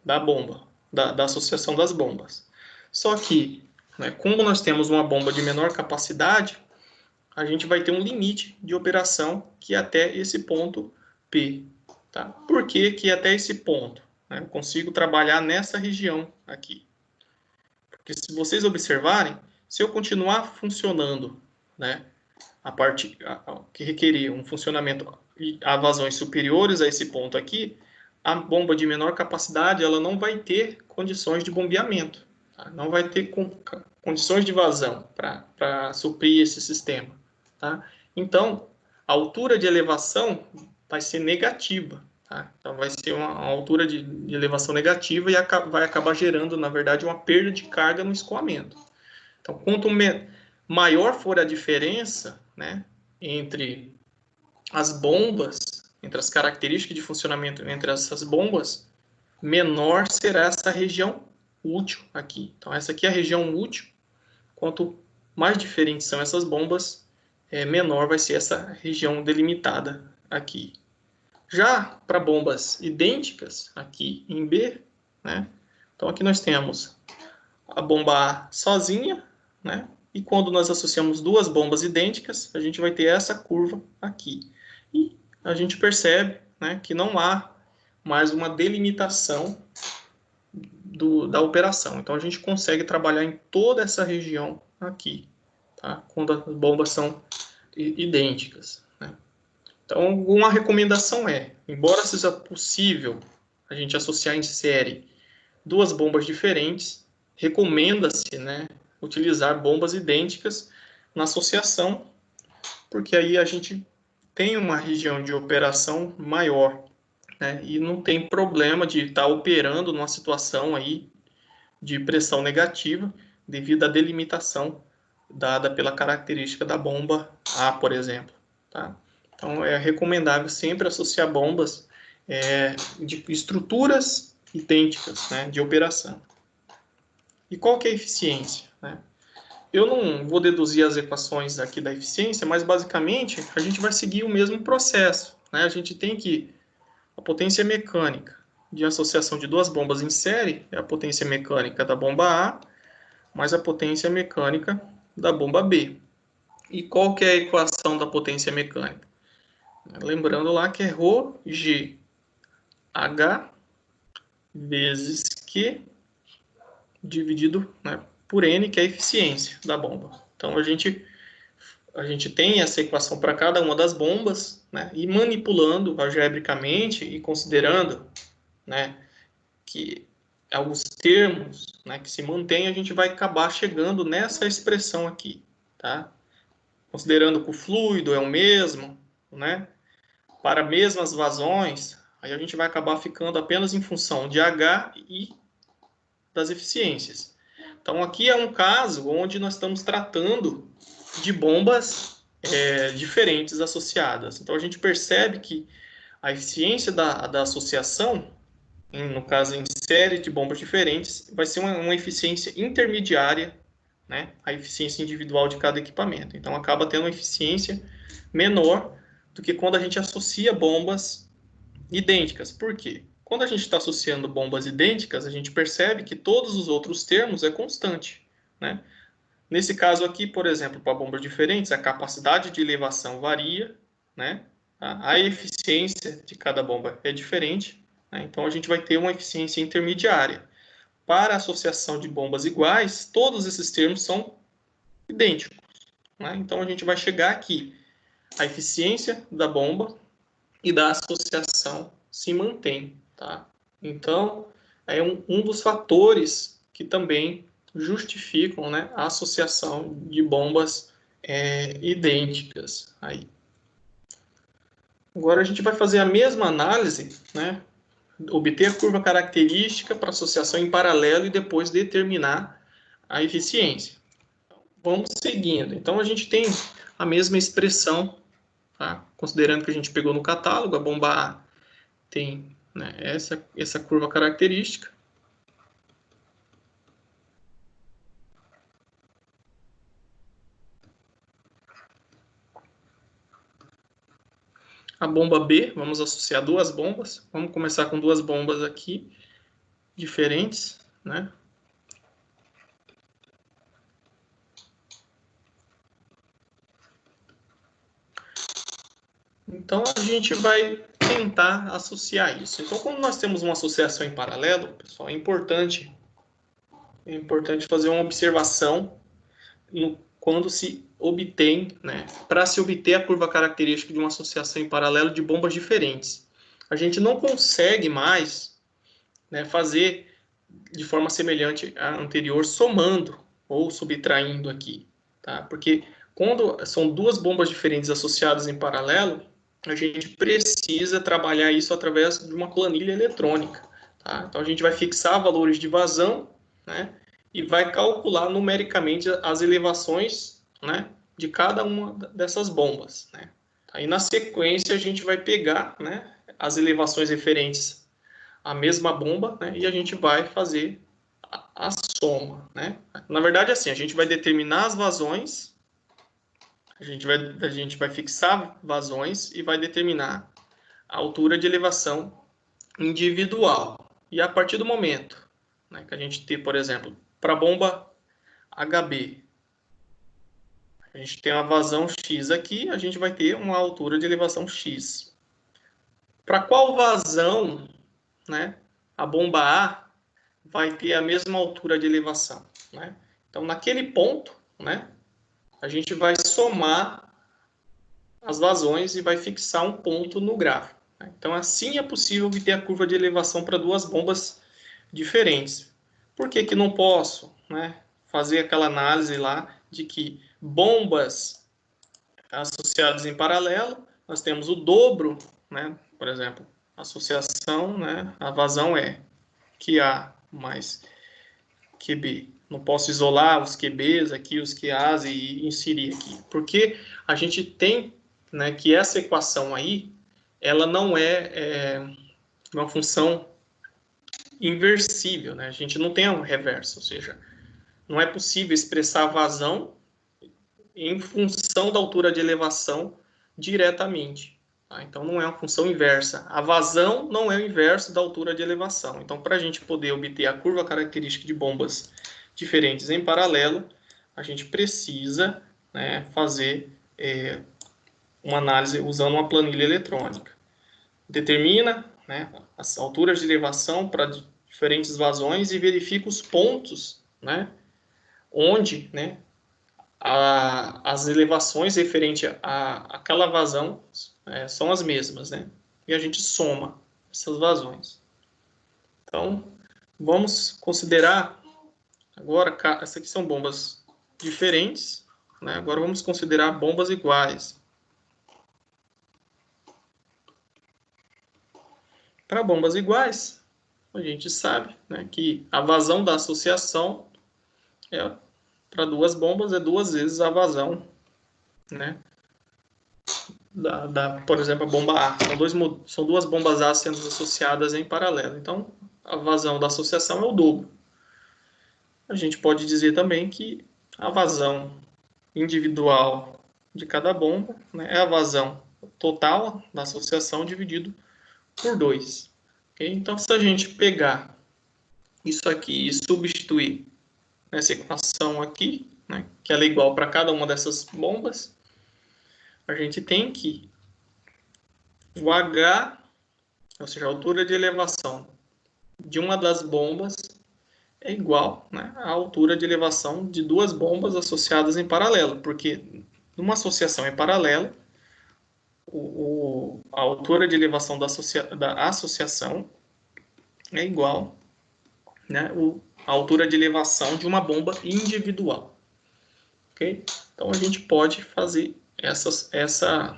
da bomba, da associação das bombas. Só que, né, como nós temos uma bomba de menor capacidade, a gente vai ter um limite de operação que é até esse ponto P. Tá? Por que até esse ponto? Né? Eu consigo trabalhar nessa região aqui. Porque se vocês observarem, se eu continuar funcionando, né, a parte que requerer um funcionamento a vazões superiores a esse ponto aqui, a bomba de menor capacidade ela não vai ter condições de bombeamento. Tá? Não vai ter condições de vazão para suprir esse sistema. Tá? Então, a altura de elevação vai ser negativa. Tá? Então, vai ser uma altura de elevação negativa e vai acabar gerando, na verdade, uma perda de carga no escoamento. Então, quanto maior for a diferença, né, entre as bombas, entre as características de funcionamento entre essas bombas, menor será essa região útil aqui. Então, essa aqui é a região útil. Quanto mais diferentes são essas bombas, menor vai ser essa região delimitada aqui. Já para bombas idênticas, aqui em B, né? Então aqui nós temos a bomba A sozinha, né? E quando nós associamos duas bombas idênticas, a gente vai ter essa curva aqui. E a gente percebe, né, que não há mais uma delimitação da operação. Então a gente consegue trabalhar em toda essa região aqui, tá? Quando as bombas são idênticas, né? Então, uma recomendação é, embora seja possível a gente associar em série duas bombas diferentes, recomenda-se, né, utilizar bombas idênticas na associação, porque aí a gente tem uma região de operação maior, né, e não tem problema de estar operando numa situação aí de pressão negativa devido à delimitação dada pela característica da bomba A, por exemplo, tá? Então, é recomendável sempre associar bombas de estruturas idênticas, né, de operação. E qual que é a eficiência, né? Eu não vou deduzir as equações aqui da eficiência, mas basicamente a gente vai seguir o mesmo processo, né? A gente tem que a potência mecânica de associação de duas bombas em série é a potência mecânica da bomba A mais a potência mecânica da bomba B. E qual que é a equação da potência mecânica? Lembrando lá que é ρg H vezes Q dividido, né, por N, que é a eficiência da bomba. Então, a gente tem essa equação para cada uma das bombas, né, e manipulando algebricamente e considerando, né, que alguns termos, né, que se mantêm, a gente vai acabar chegando nessa expressão aqui, tá? Considerando que o fluido é o mesmo, né, para mesmas vazões, aí a gente vai acabar ficando apenas em função de H e das eficiências. Então, aqui é um caso onde nós estamos tratando de bombas diferentes associadas. Então, a gente percebe que a eficiência da associação, no caso em série de bombas diferentes, vai ser uma eficiência intermediária, né, a eficiência individual de cada equipamento. Então, acaba tendo uma eficiência menor do que quando a gente associa bombas idênticas. Por quê? Quando a gente está associando bombas idênticas, a gente percebe que todos os outros termos é constante, né? Nesse caso aqui, por exemplo, para bombas diferentes, a capacidade de elevação varia, né? A eficiência de cada bomba é diferente, né? Então a gente vai ter uma eficiência intermediária. Para a associação de bombas iguais, todos esses termos são idênticos, né? Então a gente vai chegar aqui, a eficiência da bomba e da associação se mantém, tá? Então, é um dos fatores que também justificam, né, a associação de bombas idênticas. Aí. Agora a gente vai fazer a mesma análise, né, obter a curva característica para associação em paralelo e depois determinar a eficiência. Vamos seguindo. Então, a gente tem a mesma expressão, tá? Considerando que a gente pegou no catálogo, a bomba A tem, né, essa curva característica. A bomba B, vamos associar duas bombas. Vamos começar com duas bombas aqui, diferentes, né? Então, a gente vai tentar associar isso. Então, quando nós temos uma associação em paralelo, pessoal, é importante fazer uma observação quando se obtém, né, para se obter a curva característica de uma associação em paralelo de bombas diferentes. A gente não consegue mais, né, fazer de forma semelhante à anterior, somando ou subtraindo aqui, tá? Porque quando são duas bombas diferentes associadas em paralelo, a gente precisa trabalhar isso através de uma planilha eletrônica, tá? Então a gente vai fixar valores de vazão, né, e vai calcular numericamente as elevações, né, de cada uma dessas bombas, né? Aí na sequência a gente vai pegar, né, as elevações referentes à mesma bomba, né, e a gente vai fazer a soma, né? Na verdade, assim, a gente vai determinar as vazões, a gente vai fixar vazões e vai determinar a altura de elevação individual. E a partir do momento, né, que a gente tem, por exemplo, para a bomba HB, a gente tem uma vazão X aqui, a gente vai ter uma altura de elevação X. Para qual vazão, né, a bomba A vai ter a mesma altura de elevação, né? Então, naquele ponto, né, a gente vai somar as vazões e vai fixar um ponto no gráfico, né? Então, assim é possível obter a curva de elevação para duas bombas diferentes. Por que que não posso, né, fazer aquela análise lá de que bombas associadas em paralelo, nós temos o dobro, né, por exemplo, associação, né, a vazão é QA mais QB. Não posso isolar os QBs aqui, os QAs e inserir aqui. Porque a gente tem né, que essa equação aí, ela não é uma função inversível, né? A gente não tem um reverso, ou seja, não é possível expressar a vazão em função da altura de elevação diretamente. Tá? Então, não é uma função inversa. A vazão não é o inverso da altura de elevação. Então, para a gente poder obter a curva característica de bombas diferentes em paralelo, a gente precisa, né, fazer uma análise usando uma planilha eletrônica. Determina, né, as alturas de elevação para diferentes vazões e verifica os pontos, né, onde, né, as elevações referente a aquela vazão são as mesmas, né? E a gente soma essas vazões. Então, vamos considerar agora, essas aqui são bombas diferentes, né? Agora vamos considerar bombas iguais. Para bombas iguais, a gente sabe, né, que a vazão da associação para duas bombas é 2 vezes a vazão, né, por exemplo, a bomba A. São duas bombas A sendo associadas em paralelo. Então, a vazão da associação é o dobro. A gente pode dizer também que a vazão individual de cada bomba, né, é a vazão total da associação dividido por 2. Okay? Então, se a gente pegar isso aqui e substituir nessa equação aqui, né, que ela é igual para cada uma dessas bombas, a gente tem que o H, ou seja, a altura de elevação de uma das bombas é igual, né, à altura de elevação de duas bombas associadas em paralelo, porque numa associação em paralelo, a altura de elevação da associação é igual, né, à altura de elevação de uma bomba individual. Okay? Então, a gente pode fazer essa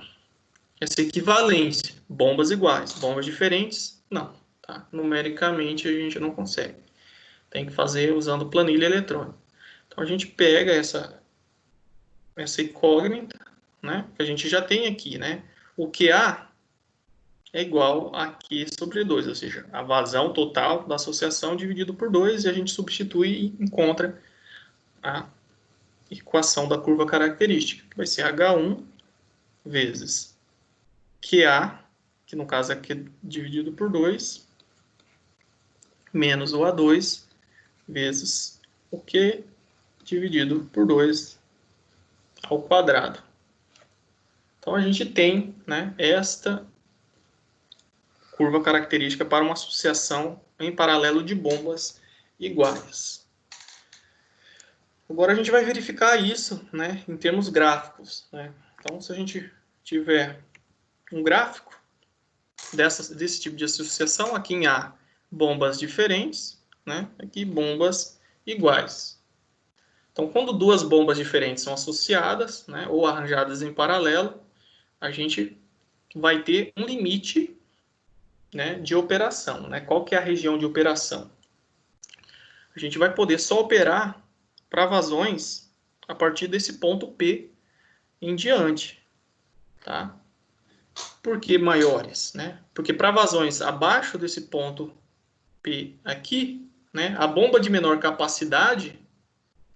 equivalência. Bombas iguais, bombas diferentes, não. Tá? Numericamente, a gente não consegue. Tem que fazer usando planilha eletrônica. Então, a gente pega essa incógnita, né, que a gente já tem aqui, né? O QA é igual a Q sobre 2, ou seja, a vazão total da associação dividido por 2, e a gente substitui e encontra a equação da curva característica, que vai ser H1 vezes QA, que no caso é Q dividido por 2, menos o A2 vezes o Q dividido por 2 ao quadrado. Então, a gente tem, né, esta curva característica para uma associação em paralelo de bombas iguais. Agora, a gente vai verificar isso, né, em termos gráficos. Né? Então, se a gente tiver um gráfico desse tipo de associação, aqui em A, bombas diferentes, né, aqui bombas iguais. Então, quando duas bombas diferentes são associadas, né, ou arranjadas em paralelo, a gente vai ter um limite, né, de operação. Né? Qual que é a região de operação? A gente vai poder só operar para vazões a partir desse ponto P em diante. Tá? Por que maiores? Né? Porque para vazões abaixo desse ponto P aqui, né, a bomba de menor capacidade,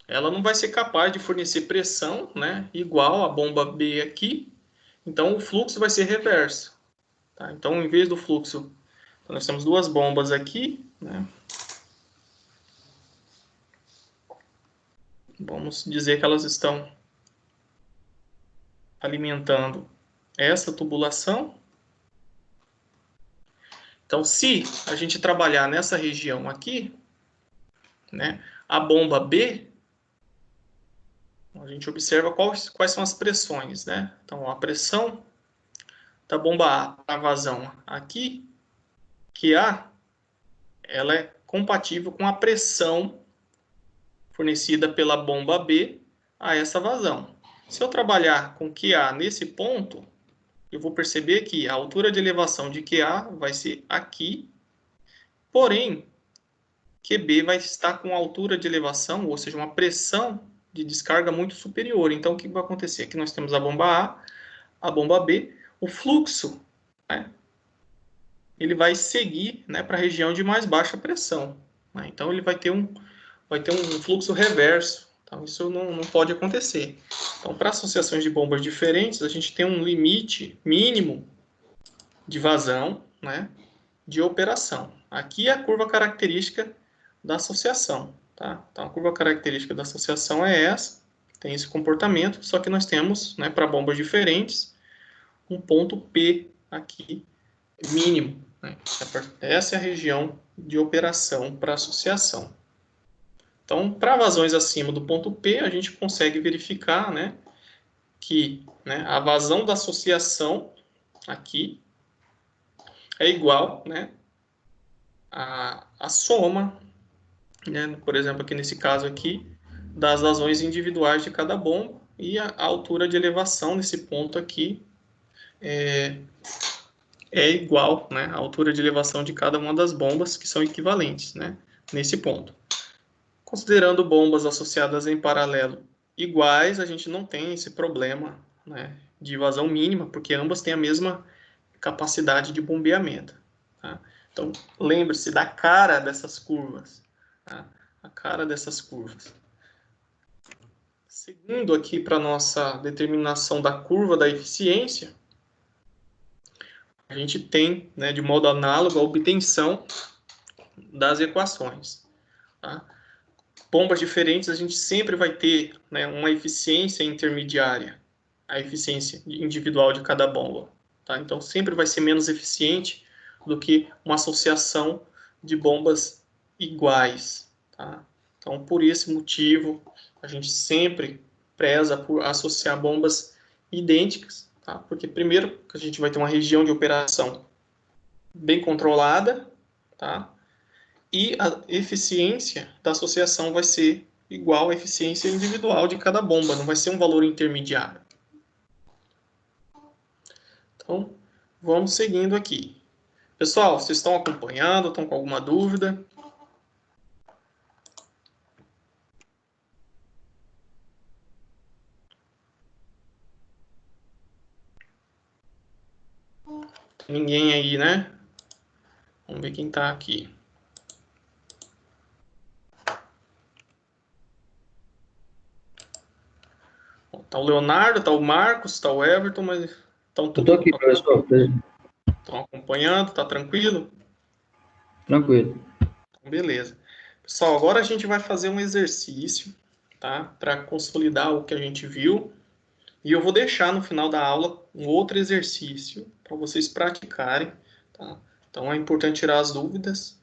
ela não vai ser capaz de fornecer pressão, né, igual a bomba B aqui. Então, o fluxo vai ser reverso. Tá? Então, em vez do fluxo, nós temos duas bombas aqui. Né? Vamos dizer que elas estão alimentando essa tubulação. Então, se a gente trabalhar nessa região aqui, né, a bomba B, a gente observa quais são as pressões. Né? Então, a pressão da bomba A, a vazão aqui, que ela é compatível com a pressão fornecida pela bomba B a essa vazão. Se eu trabalhar com QA nesse ponto, eu vou perceber que a altura de elevação de QA vai ser aqui, porém, QB vai estar com altura de elevação, ou seja, uma pressão de descarga muito superior. Então, o que vai acontecer? Aqui nós temos a bomba A, a bomba B, o fluxo, né, ele vai seguir, né, para a região de mais baixa pressão. Né? Então, ele vai ter um fluxo reverso. Então, isso não pode acontecer. Então, para associações de bombas diferentes, a gente tem um limite mínimo de vazão, né, de operação. Aqui é a curva característica da associação. Tá? Então, a curva característica da associação é essa, tem esse comportamento, só que nós temos, né, para bombas diferentes, um ponto P aqui, mínimo. Né? Essa é a região de operação para associação. Então, para vazões acima do ponto P, a gente consegue verificar, né, que, né, a vazão da associação aqui é igual, né, a soma, né, por exemplo, aqui nesse caso aqui, das vazões individuais de cada bomba, e a altura de elevação nesse ponto aqui é igual, né, à altura de elevação de cada uma das bombas, que são equivalentes, né, nesse ponto. Considerando bombas associadas em paralelo iguais, a gente não tem esse problema, né, de vazão mínima, porque ambas têm a mesma capacidade de bombeamento. Tá? Então, lembre-se da cara dessas curvas. Tá? A cara dessas curvas. Seguindo aqui para a nossa determinação da curva da eficiência, a gente tem, né, de modo análogo, a obtenção das equações. Tá? Bombas diferentes, a gente sempre vai ter, né, uma eficiência intermediária, a eficiência individual de cada bomba. Tá? Então, sempre vai ser menos eficiente do que uma associação de bombas iguais. Tá? Então, por esse motivo, a gente sempre preza por associar bombas idênticas, tá? Porque, primeiro, a gente vai ter uma região de operação bem controlada, tá? E a eficiência da associação vai ser igual à eficiência individual de cada bomba, não vai ser um valor intermediário. Então, vamos seguindo aqui. Pessoal, vocês estão acompanhando? Estão com alguma dúvida? Ninguém aí, né? Vamos ver quem está aqui. Tá o Leonardo, tá o Marcos, tá o Everton, mas estão Eu tô aqui, professor. Estão acompanhando, tá tranquilo? Tranquilo. Então, beleza. Pessoal, agora a gente vai fazer um exercício, tá? Para consolidar o que a gente viu. E eu vou deixar no final da aula um outro exercício para vocês praticarem, tá? Então é importante tirar as dúvidas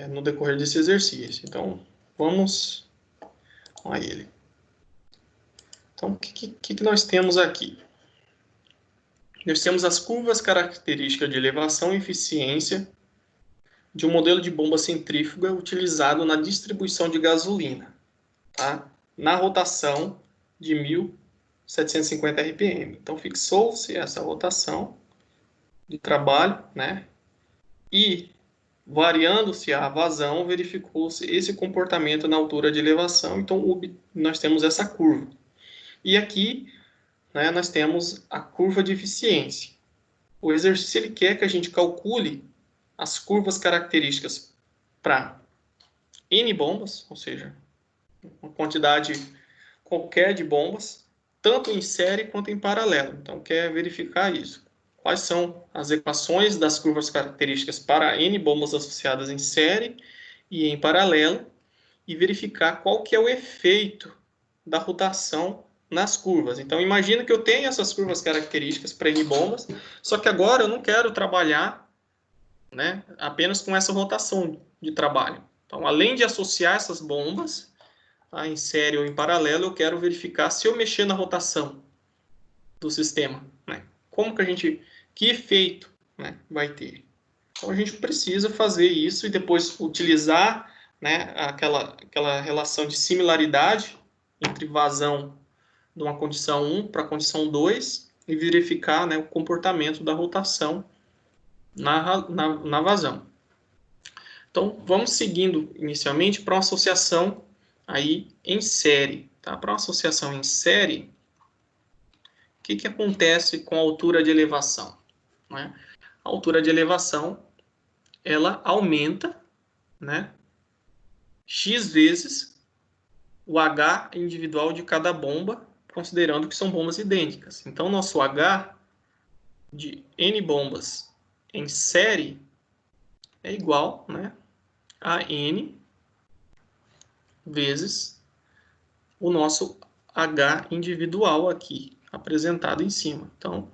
no decorrer desse exercício. Então, vamos a ele. Então, o que nós temos aqui? Nós temos as curvas características de elevação e eficiência de um modelo de bomba centrífuga utilizado na distribuição de gasolina, tá? Na rotação de 1.750 RPM. Então, fixou-se essa rotação de trabalho, né? E, variando-se a vazão, verificou-se esse comportamento na altura de elevação. Então, nós temos essa curva. E aqui, né, nós temos a curva de eficiência. O exercício ele quer que a gente calcule as curvas características para N bombas, ou seja, uma quantidade qualquer de bombas, tanto em série quanto em paralelo. Então, quer verificar isso. Quais são as equações das curvas características para N bombas associadas em série e em paralelo, e verificar qual que é o efeito da rotação nas curvas. Então, imagina que eu tenho essas curvas características para N bombas, só que agora eu não quero trabalhar, né, apenas com essa rotação de trabalho. Então, além de associar essas bombas, tá, em série ou em paralelo, eu quero verificar se eu mexer na rotação do sistema, né, que efeito, né, vai ter. Então, a gente precisa fazer isso e depois utilizar, né, aquela relação de similaridade entre vazão de uma condição 1 para a condição 2 e verificar, né, o comportamento da rotação na vazão. Então, vamos seguindo inicialmente para uma associação aí em série. Tá? Para uma associação em série, o que acontece com a altura de elevação? Né? A altura de elevação, ela aumenta, né, X vezes o H individual de cada bomba, considerando que são bombas idênticas. Então, nosso H de N bombas em série é igual, né, a N vezes o nosso H individual aqui, apresentado em cima. Então,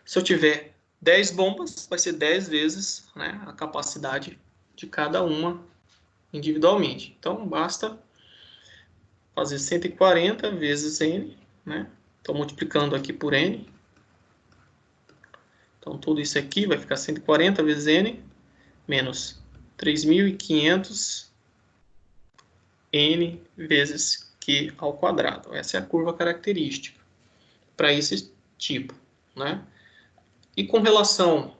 se eu tiver 10 bombas, vai ser 10 vezes, né, a capacidade de cada uma individualmente. Então, basta fazer 140 vezes N, né? Estou multiplicando aqui por N. Então, tudo isso aqui vai ficar 140 vezes N, menos 3.500 N vezes Q ao quadrado. Essa é a curva característica para esse tipo, né? E com relação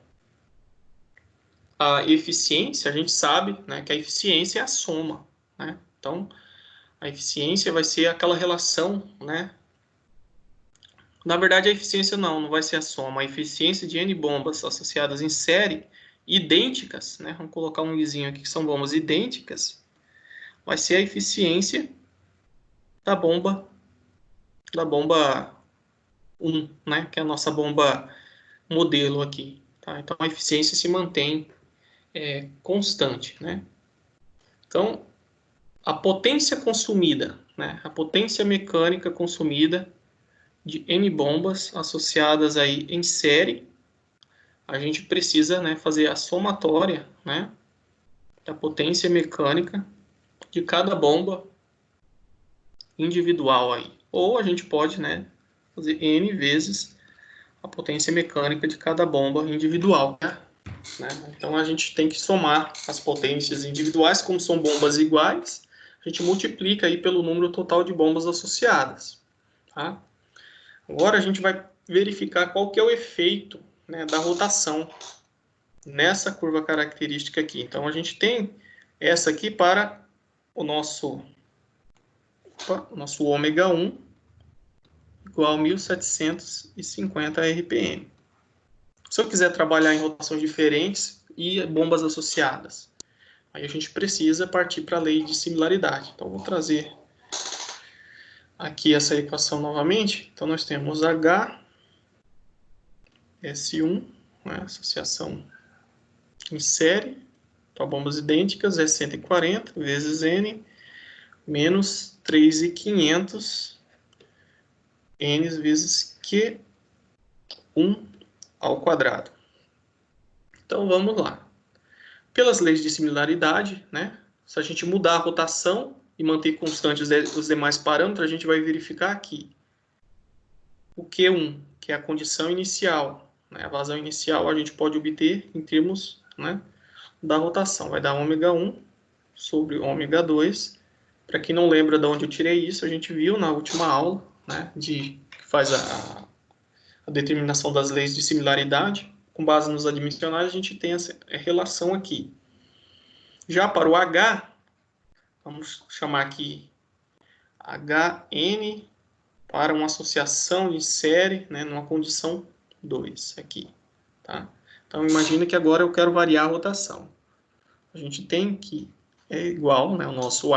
à eficiência, a gente sabe, né, que a eficiência é a soma, né? Então, a eficiência vai ser aquela relação, né? Na verdade, a eficiência não vai ser a soma. A eficiência de N bombas associadas em série, idênticas, né? Vamos colocar um izinho aqui que são bombas idênticas, vai ser a eficiência da bomba 1, né? Que é a nossa bomba modelo aqui. Tá? Então, a eficiência se mantém constante, né? Então, a potência consumida, né? A potência mecânica consumida de N bombas associadas aí em série, a gente precisa, né, fazer a somatória, né, da potência mecânica de cada bomba individual aí. Ou a gente pode, né, fazer N vezes a potência mecânica de cada bomba individual, né? Então a gente tem que somar as potências individuais, como são bombas iguais, a gente multiplica aí pelo número total de bombas associadas, tá? Agora a gente vai verificar qual que é o efeito, né, da rotação nessa curva característica aqui. Então a gente tem essa aqui para o nosso ômega 1 igual a 1750 RPM. Se eu quiser trabalhar em rotações diferentes e bombas associadas, aí a gente precisa partir para a lei de similaridade. Então vou trazer aqui essa equação novamente. Então nós temos H S1, né, associação em série, então bombas idênticas, é 140 vezes N, menos 3.500 N vezes Q1 ao quadrado. Então vamos lá. Pelas leis de similaridade, né, se a gente mudar a rotação e manter constantes os demais parâmetros, a gente vai verificar aqui o Q1, que é a condição inicial, né, a vazão inicial a gente pode obter em termos, né, da rotação. Vai dar ômega 1 sobre ômega 2. Para quem não lembra de onde eu tirei isso, a gente viu na última aula, né, que faz a determinação das leis de similaridade. Com base nos addicionais, a gente tem essa relação aqui. Já para o H, vamos chamar aqui HN para uma associação de série, né, numa condição 2 aqui. Tá? Então, imagina que agora eu quero variar a rotação. A gente tem que é igual, né, o nosso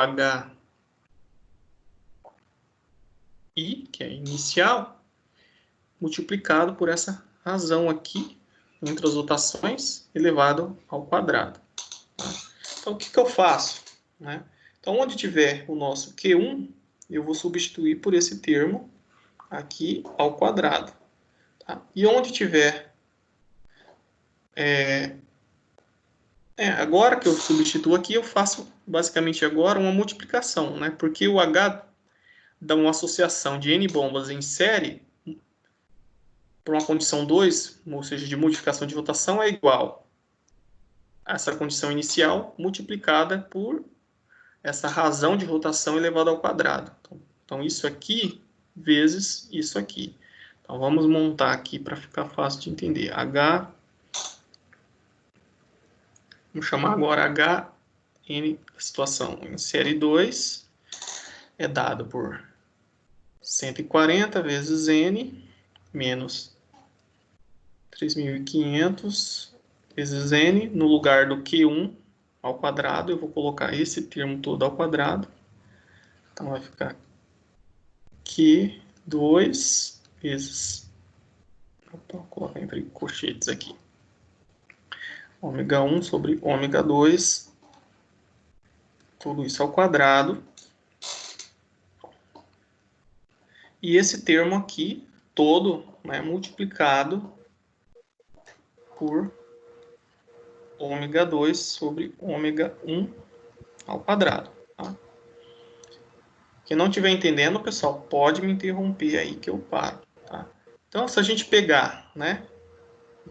HI, que é inicial, multiplicado por essa razão aqui, entre as rotações, elevado ao quadrado. Tá? Então, o que eu faço? Né? Então, onde tiver o nosso Q1, eu vou substituir por esse termo aqui ao quadrado. Tá? E onde tiver... agora que eu substituo aqui, eu faço basicamente agora uma multiplicação, né? Porque o H dá uma associação de N bombas em série para uma condição 2, ou seja, de modificação de rotação, é igual a essa condição inicial multiplicada por essa razão de rotação elevada ao quadrado. Então isso aqui vezes isso aqui. Então vamos montar aqui para ficar fácil de entender. Vamos chamar agora HN, situação em série 2, é dado por 140 vezes N menos 3.500 vezes N, no lugar do Q1 ao quadrado, eu vou colocar esse termo todo ao quadrado. Então, vai ficar Q2 vezes... Vou colocar entre colchetes aqui. Ômega 1 sobre ômega 2. Tudo isso ao quadrado. E esse termo aqui, todo, né, multiplicado por ômega 2 sobre ômega 1 ao quadrado. Tá? Quem não estiver entendendo, pessoal, pode me interromper aí que eu paro. Tá? Então, se a gente pegar, né,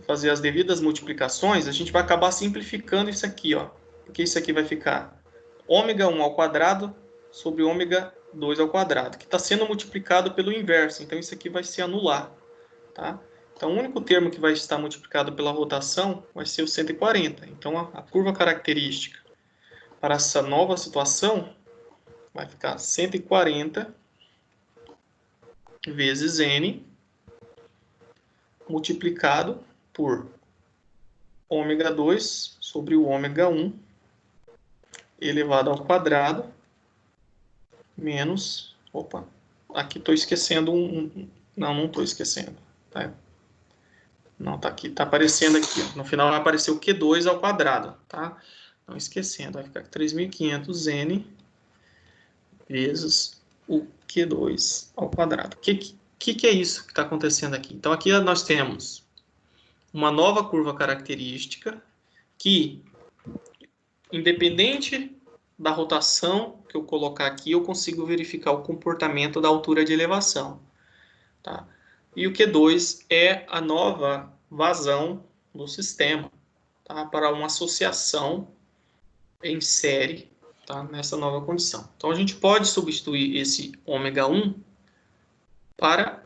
fazer as devidas multiplicações, a gente vai acabar simplificando isso aqui, ó, porque isso aqui vai ficar ômega 1 ao quadrado sobre ômega 2 ao quadrado, que está sendo multiplicado pelo inverso, então isso aqui vai se anular. Tá? Então, o único termo que vai estar multiplicado pela rotação vai ser o 140. Então, a curva característica para essa nova situação vai ficar 140 vezes N multiplicado por ômega 2 sobre o ômega 1 elevado ao quadrado menos... Opa, aqui estou esquecendo não estou esquecendo. Tá? Não, tá aqui, tá aparecendo aqui. Ó. No final vai aparecer o Q2 ao quadrado, tá? Não esquecendo, vai ficar 3.500 N vezes o Q2 ao quadrado. O que é isso que está acontecendo aqui? Então, aqui nós temos uma nova curva característica que, independente da rotação que eu colocar aqui, eu consigo verificar o comportamento da altura de elevação. Tá? E o Q2 é a nova vazão do sistema, tá? Para uma associação em série, tá? Nessa nova condição. Então, a gente pode substituir esse ômega 1 para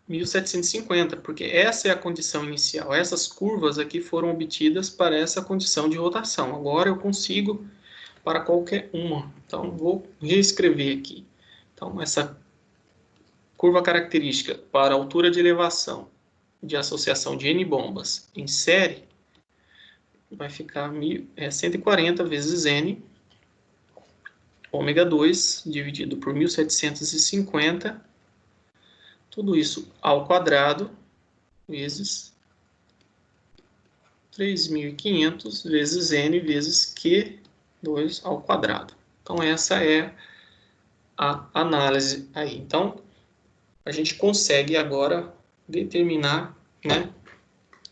1750, porque essa é a condição inicial. Essas curvas aqui foram obtidas para essa condição de rotação. Agora eu consigo para qualquer uma. Então, vou reescrever aqui. Então, essa curva característica para altura de elevação de associação de N bombas em série vai ficar 140 vezes N ômega 2 dividido por 1750, tudo isso ao quadrado, vezes 3.500 vezes N vezes Q2 ao quadrado. Então, essa é a análise aí. Então, a gente consegue agora determinar, né,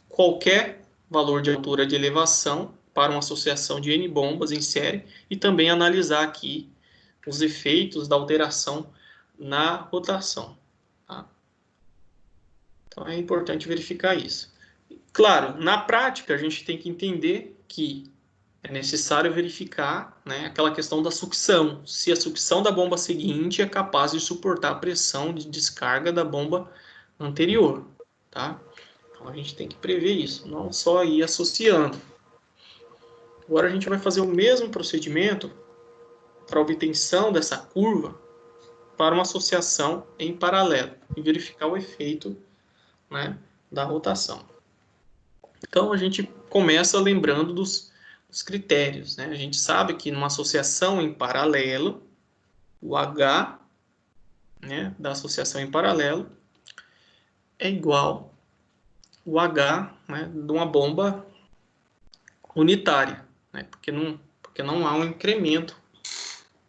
qualquer valor de altura de elevação para uma associação de N bombas em série e também analisar aqui os efeitos da alteração na rotação. Tá? Então, é importante verificar isso. Claro, na prática, a gente tem que entender que é necessário verificar, né, aquela questão da sucção. Se a sucção da bomba seguinte é capaz de suportar a pressão de descarga da bomba anterior. Tá? Então, a gente tem que prever isso, não só ir associando. Agora, a gente vai fazer o mesmo procedimento para a obtenção dessa curva para uma associação em paralelo e verificar o efeito, né, da rotação. Então, a gente começa lembrando dos critérios. Né? A gente sabe que numa associação em paralelo, o H, né, da associação em paralelo é igual ao H, né, de uma bomba unitária, né? Porque não há um incremento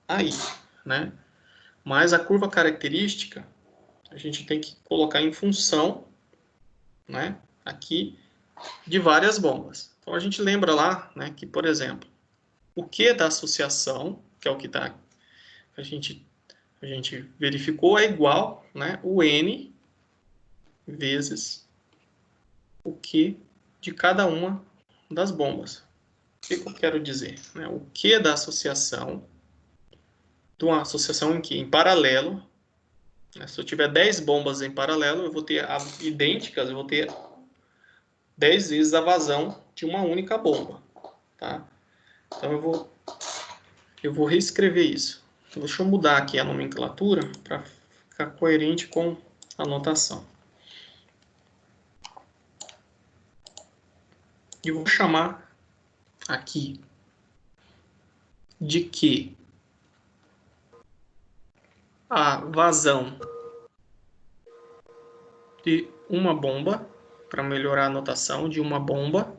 aí. Né? Mas a curva característica a gente tem que colocar em função, né, aqui de várias bombas. Então, a gente lembra lá, né, que, por exemplo, o Q da associação, que é o que a gente verificou, é igual, né, o N vezes o Q de cada uma das bombas. O que eu quero dizer? Né? O Q da associação, de uma associação em que? Em paralelo, né, se eu tiver 10 bombas em paralelo, eu vou ter idênticas, eu vou ter 10 vezes a vazão de uma única bomba. Tá? Então, eu vou reescrever isso. Deixa eu mudar aqui a nomenclatura para ficar coerente com a notação. E vou chamar aqui de que a vazão de uma bomba, para melhorar a notação, de uma bomba,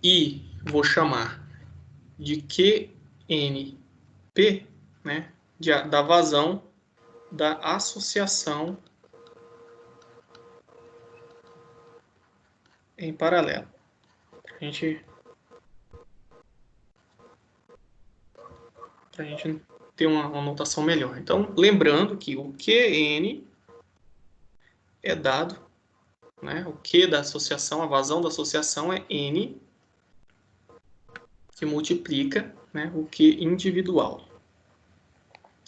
e vou chamar de QNP, né, da vazão da associação em paralelo. Para a gente ter uma notação melhor. Então, lembrando que o QN é dado, né, o Q da associação, a vazão da associação é N, que multiplica, né, o Q individual.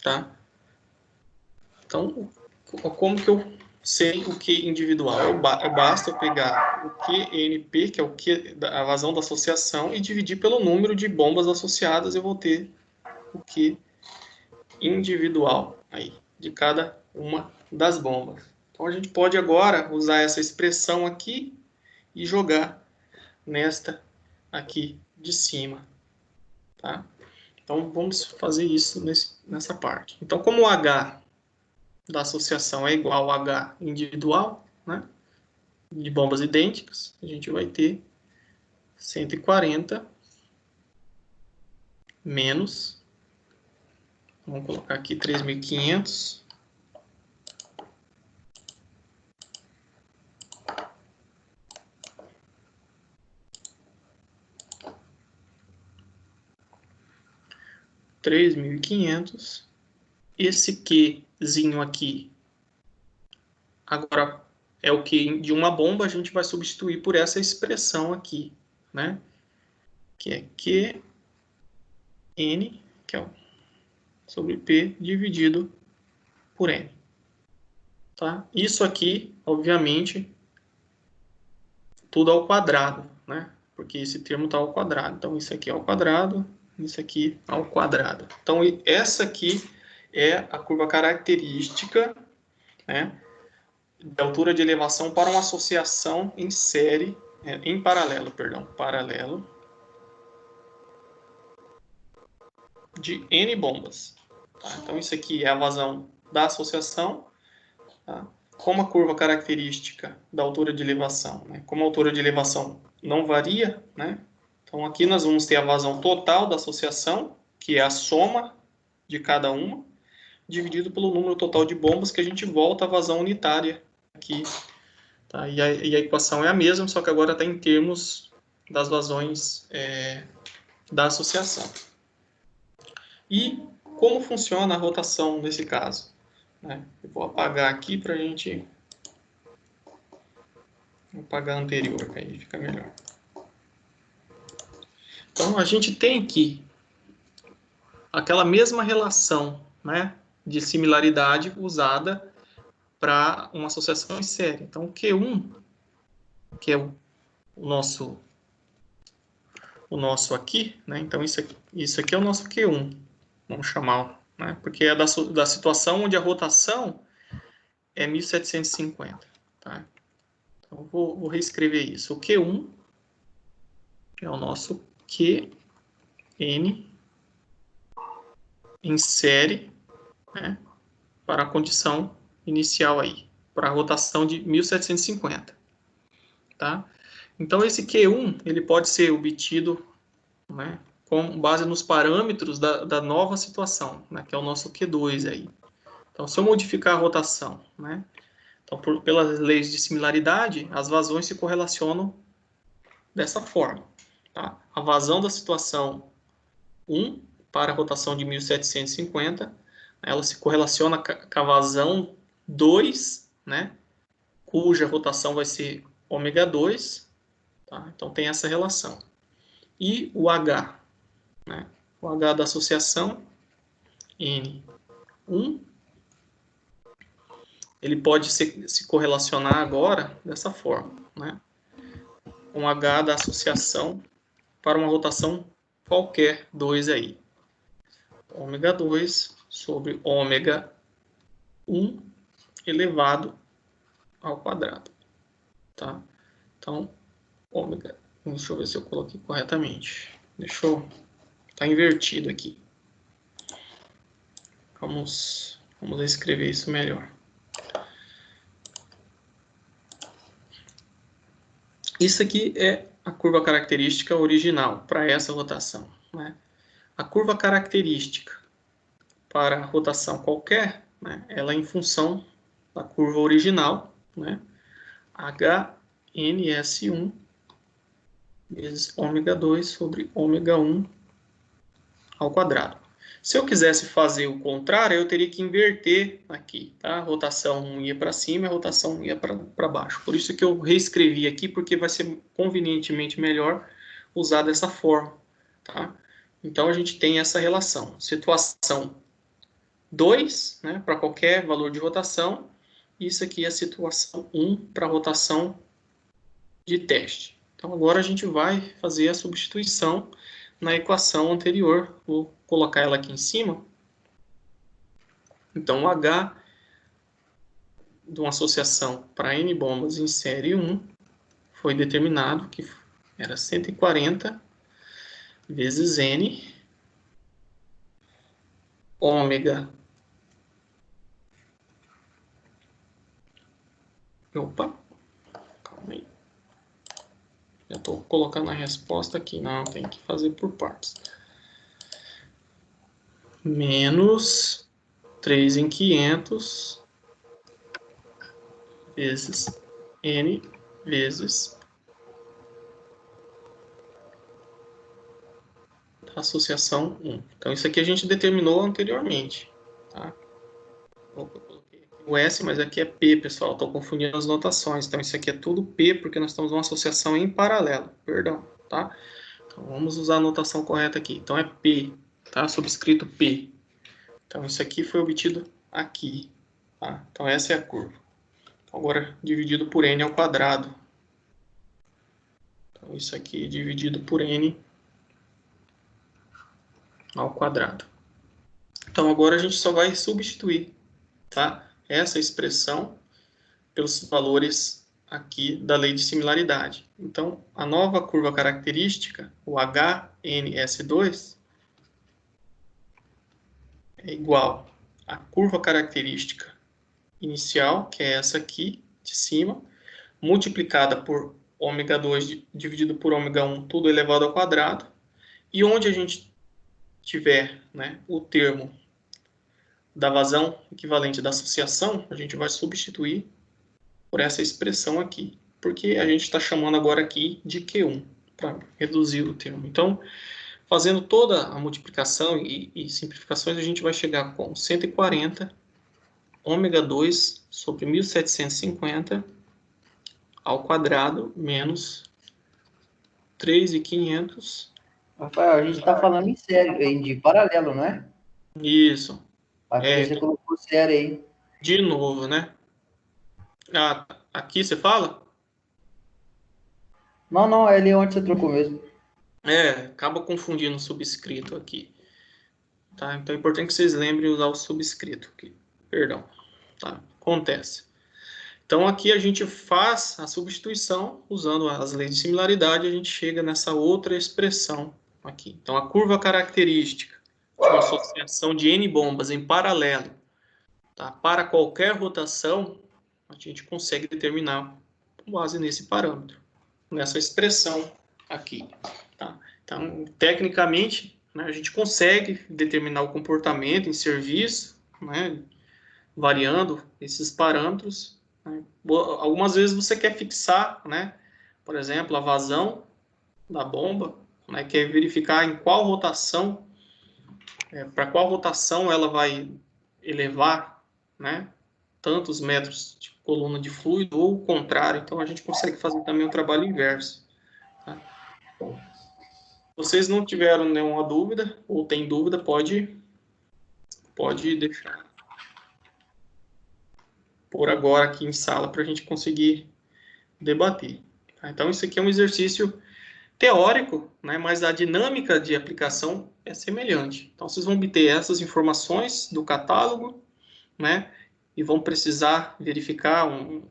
Tá? Então, como que eu sei o Q individual? Basta eu pegar o QNP, que é o Q, a vazão da associação, e dividir pelo número de bombas associadas, eu vou ter o Q individual aí, de cada uma das bombas. Então, a gente pode agora usar essa expressão aqui e jogar nesta aqui de cima. Tá? Então, vamos fazer isso nessa parte. Então, como o H da associação é igual ao H individual, né, de bombas idênticas, a gente vai ter 140 menos, vamos colocar aqui 3.500, esse Qzinho aqui, agora é o Q de uma bomba, a gente vai substituir por essa expressão aqui, né? Que é QN, que é sobre P dividido por N. Tá? Isso aqui, obviamente, tudo ao quadrado, né? Porque esse termo está ao quadrado. Então, isso aqui é ao quadrado, isso aqui ao quadrado. Então, essa aqui é a curva característica, né, de altura de elevação para uma associação em série, em paralelo, paralelo, de N bombas. Tá? Então, isso aqui é a vazão da associação, tá? Como a curva característica da altura de elevação, né? Como a altura de elevação não varia, né? Então, aqui nós vamos ter a vazão total da associação, que é a soma de cada uma, dividido pelo número total de bombas, que a gente volta à vazão unitária aqui. Tá? E a equação é a mesma, só que agora está em termos das vazões da associação. E como funciona a rotação nesse caso? Né? Eu vou apagar aqui para a gente... Vou apagar a anterior, que aí fica melhor. Então, a gente tem aqui aquela mesma relação, né, de similaridade usada para uma associação em série. Então, o Q1, que é o nosso aqui, né? Então, isso aqui é o nosso Q1, vamos chamar, né? Porque é da situação onde a rotação é 1750, tá? Então, vou reescrever isso. O Q1 é o nosso QN em série, né, para a condição inicial aí, para a rotação de 1750, tá? Então, esse Q1, ele pode ser obtido, né, com base nos parâmetros da nova situação, né, que é o nosso Q2 aí. Então, se eu modificar a rotação, né, então, pelas leis de similaridade, as vazões se correlacionam dessa forma, tá? A vazão da situação 1 para a rotação de 1750, ela se correlaciona com a vazão 2, né, cuja rotação vai ser ômega 2, tá? Então tem essa relação. E o H, né, o H da associação N1, ele pode se correlacionar agora dessa forma, né, com H da associação para uma rotação qualquer 2 aí. Ômega 2 sobre ômega 1 elevado ao quadrado, tá? Então, ômega, deixa eu ver se eu coloquei corretamente. Tá invertido aqui. Vamos escrever isso melhor. Isso aqui é a curva característica original para essa rotação, né? A curva característica para a rotação qualquer, né, ela é em função da curva original, né? HNS1 vezes ômega 2 sobre ômega 1 ao quadrado. Se eu quisesse fazer o contrário, eu teria que inverter aqui, tá? A rotação 1 ia para cima e a rotação 1 ia para baixo. Por isso que eu reescrevi aqui, porque vai ser convenientemente melhor usar dessa forma, tá? Então, a gente tem essa relação. Situação 2, né, para qualquer valor de rotação. Isso aqui é a situação 1 para a rotação de teste. Então, agora a gente vai fazer a substituição na equação anterior. Vou colocar ela aqui em cima. Então, o H de uma associação para N bombas em série 1 foi determinado que era 140 vezes N ômega. Opa, calma aí. Já estou colocando a resposta aqui. Não, tem que fazer por partes. Menos 3 em 500 vezes N vezes a associação 1. Então, isso aqui a gente determinou anteriormente. Tá? Opa, eu coloquei aqui o S, mas aqui é P, pessoal. Estou confundindo as notações. Então, isso aqui é tudo P, porque nós estamos numa associação em paralelo. Perdão, tá? Então, vamos usar a notação correta aqui. Então, é P, tá? Subscrito P. Então, isso aqui foi obtido aqui. Tá? Então, essa é a curva. Então, agora, dividido por N ao quadrado. Então, isso aqui dividido por N ao quadrado. Então, agora a gente só vai substituir, tá, essa expressão pelos valores aqui da lei de similaridade. Então, a nova curva característica, o HNS2, é igual à curva característica inicial, que é essa aqui de cima, multiplicada por ômega 2 dividido por ômega 1, tudo elevado ao quadrado, e onde a gente tiver, né, o termo da vazão equivalente da associação, a gente vai substituir por essa expressão aqui, porque a gente está chamando agora aqui de Q1, para reduzir o termo. Então, fazendo toda a multiplicação e simplificações, a gente vai chegar com 140 ômega 2 sobre 1750 ao quadrado menos 3.500. Rafael, a gente está falando em série, de paralelo, não é? Isso. Aqui você colocou série aí. De novo, né? Ah, aqui você fala? Não, é ali onde você trocou mesmo. Acaba confundindo o subscrito aqui. Tá? Então é importante que vocês lembrem de usar o subscrito aqui. Perdão. Tá? Acontece. Então aqui a gente faz a substituição usando as leis de similaridade, a gente chega nessa outra expressão aqui. Então a curva característica de uma associação de N bombas em paralelo, tá? Para qualquer rotação, a gente consegue determinar com base nesse parâmetro, nessa expressão aqui. Tá? Então, tecnicamente, né, a gente consegue determinar o comportamento em serviço, né, variando esses parâmetros. Né? Algumas vezes você quer fixar, né, por exemplo, a vazão da bomba, né, quer verificar em qual rotação, para qual rotação ela vai elevar, né, tantos metros de coluna de fluido, ou o contrário. Então, a gente consegue fazer também o trabalho inverso. Tá? Se vocês não tiveram nenhuma dúvida, ou tem dúvida, pode deixar por agora aqui em sala para a gente conseguir debater. Tá? Então, isso aqui é um exercício teórico, né, mas a dinâmica de aplicação é semelhante. Então, vocês vão obter essas informações do catálogo, né, e vão precisar verificar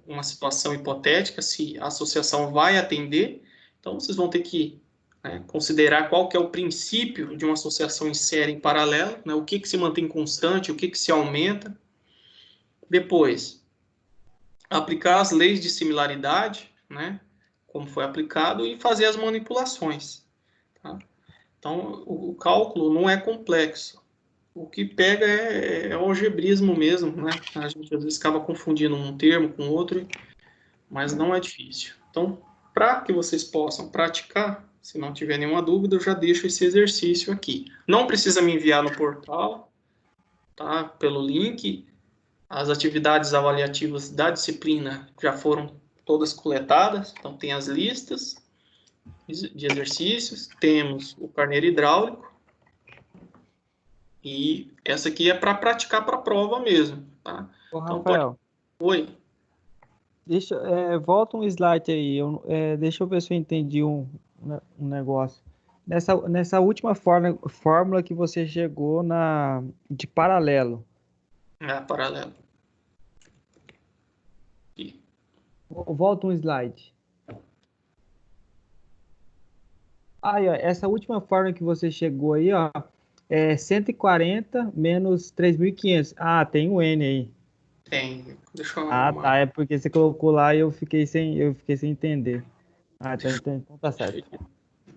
uma situação hipotética, se a associação vai atender. Então, vocês vão ter que, né, considerar qual que é o princípio de uma associação em série em paralelo, né, o que se mantém constante, o que se aumenta. Depois, aplicar as leis de similaridade, né, como foi aplicado, e fazer as manipulações. Tá? Então, o cálculo não é complexo. O que pega é o algebrismo mesmo, né? A gente às vezes acaba confundindo um termo com outro, mas não é difícil. Então, para que vocês possam praticar, se não tiver nenhuma dúvida, eu já deixo esse exercício aqui. Não precisa me enviar no portal, tá? Pelo link. As atividades avaliativas da disciplina já foram todas coletadas, então tem as listas de exercícios, temos o carneiro hidráulico, e essa aqui é para praticar para a prova mesmo, tá? Ô, Então, Rafael, Oi. volta um slide aí. Deixa eu ver se eu entendi um negócio. Nessa última fórmula que você chegou de paralelo. Paralelo. Aqui. Volta um slide. Aí, ó, essa última fórmula que você chegou aí, ó, é 140 menos 3.500. Ah, tem um N aí. Tem. Deixa eu Ah, arrumar. tá. É porque você colocou lá e eu fiquei sem entender. Ah, então tá certo.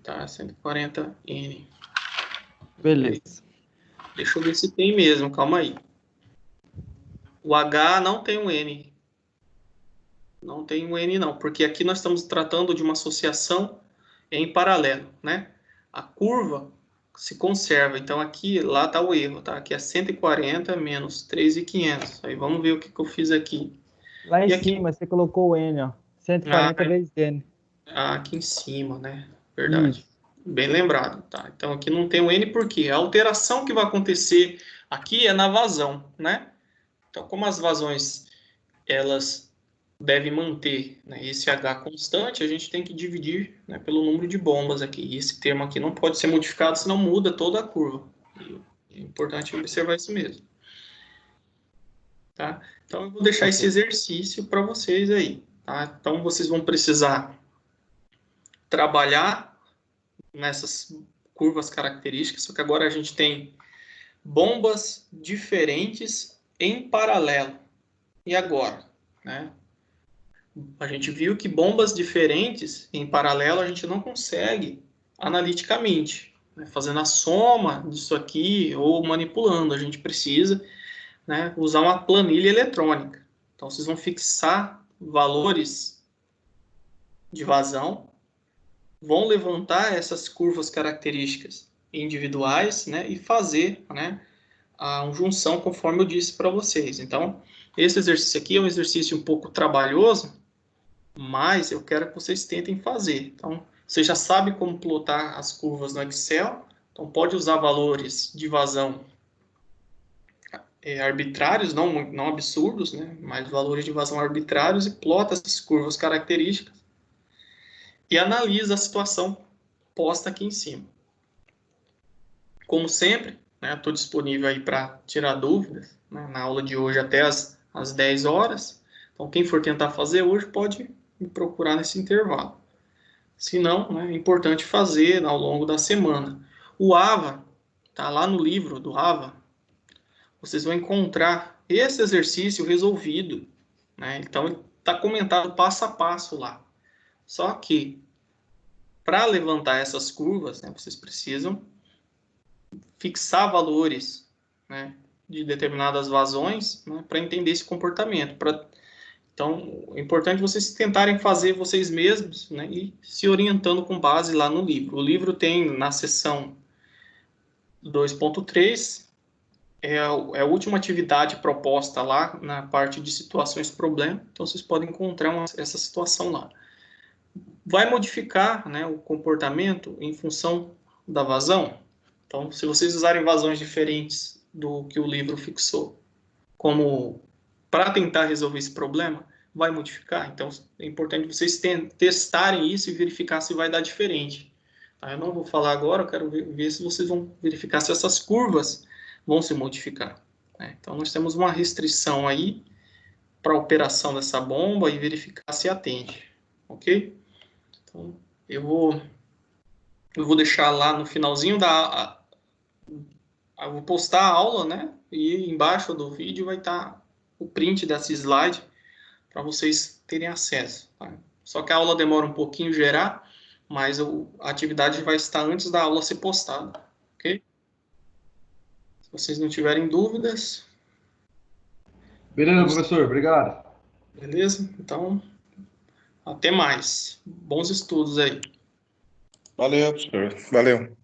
Tá, 140N. Beleza. Deixa eu ver se tem mesmo, calma aí. O H não tem um N. Não tem um N não, porque aqui nós estamos tratando de uma associação em paralelo, né? A curva se conserva, então aqui, lá está o erro, tá? Aqui é 140 menos 3.500. Aí vamos ver o que eu fiz aqui. Lá em E aqui? cima você colocou o N, ó. 140 vezes N. Aqui em cima, né? Verdade. Isso. Bem lembrado, tá? Então aqui não tem o N porque a alteração que vai acontecer aqui é na vazão, né? Então, como as vazões, elas devem manter, né, esse H constante, a gente tem que dividir, né, pelo número de bombas aqui. E esse termo aqui não pode ser modificado, senão muda toda a curva. E é importante observar isso mesmo. Tá? Então, eu vou deixar esse exercício para vocês aí. Tá? Então, vocês vão precisar trabalhar nessas curvas características, só que agora a gente tem bombas diferentes em paralelo. E agora, né? A gente viu que bombas diferentes em paralelo a gente não consegue analiticamente, né? Fazendo a soma disso aqui ou manipulando. A gente precisa, né, usar uma planilha eletrônica. Então, vocês vão fixar valores de vazão, vão levantar essas curvas características individuais, né, e fazer, né, a junção conforme eu disse para vocês. Então, esse exercício aqui é um exercício um pouco trabalhoso, mas eu quero que vocês tentem fazer. Então, você já sabe como plotar as curvas no Excel, então pode usar valores de vazão arbitrários, não absurdos, né, mas valores de vazão arbitrários, e plota essas curvas características e analisa a situação posta aqui em cima. Como sempre, estou disponível aí para tirar dúvidas, né, na aula de hoje até às 10 horas. Então, quem for tentar fazer hoje pode me procurar nesse intervalo. Se não, né, é importante fazer ao longo da semana. O AVA, tá lá no livro do AVA, vocês vão encontrar esse exercício resolvido, né? Então, está comentado passo a passo lá. Só que, para levantar essas curvas, né, vocês precisam fixar valores, né, de determinadas vazões, né, para entender esse comportamento. Então, é importante vocês tentarem fazer vocês mesmos, né, e se orientando com base lá no livro. O livro tem, na seção 2.3, é a última atividade proposta lá na parte de situações-problema. Então, vocês podem encontrar essa situação lá. Vai modificar, né, o comportamento em função da vazão. Então, se vocês usarem vazões diferentes do que o livro fixou, como para tentar resolver esse problema, vai modificar. Então, é importante vocês testarem isso e verificar se vai dar diferente. Eu não vou falar agora, eu quero ver se vocês vão verificar se essas curvas vão se modificar. Então, nós temos uma restrição aí para a operação dessa bomba e verificar se atende, ok? Então, eu vou deixar lá no finalzinho eu vou postar a aula, né? E embaixo do vídeo vai estar o print dessa slide para vocês terem acesso. Tá? Só que a aula demora um pouquinho a gerar, mas a atividade vai estar antes da aula ser postada, ok? Se vocês não tiverem dúvidas... Beleza, professor. Obrigado. Beleza? Então, até mais. Bons estudos aí. Valeu, professor. Valeu.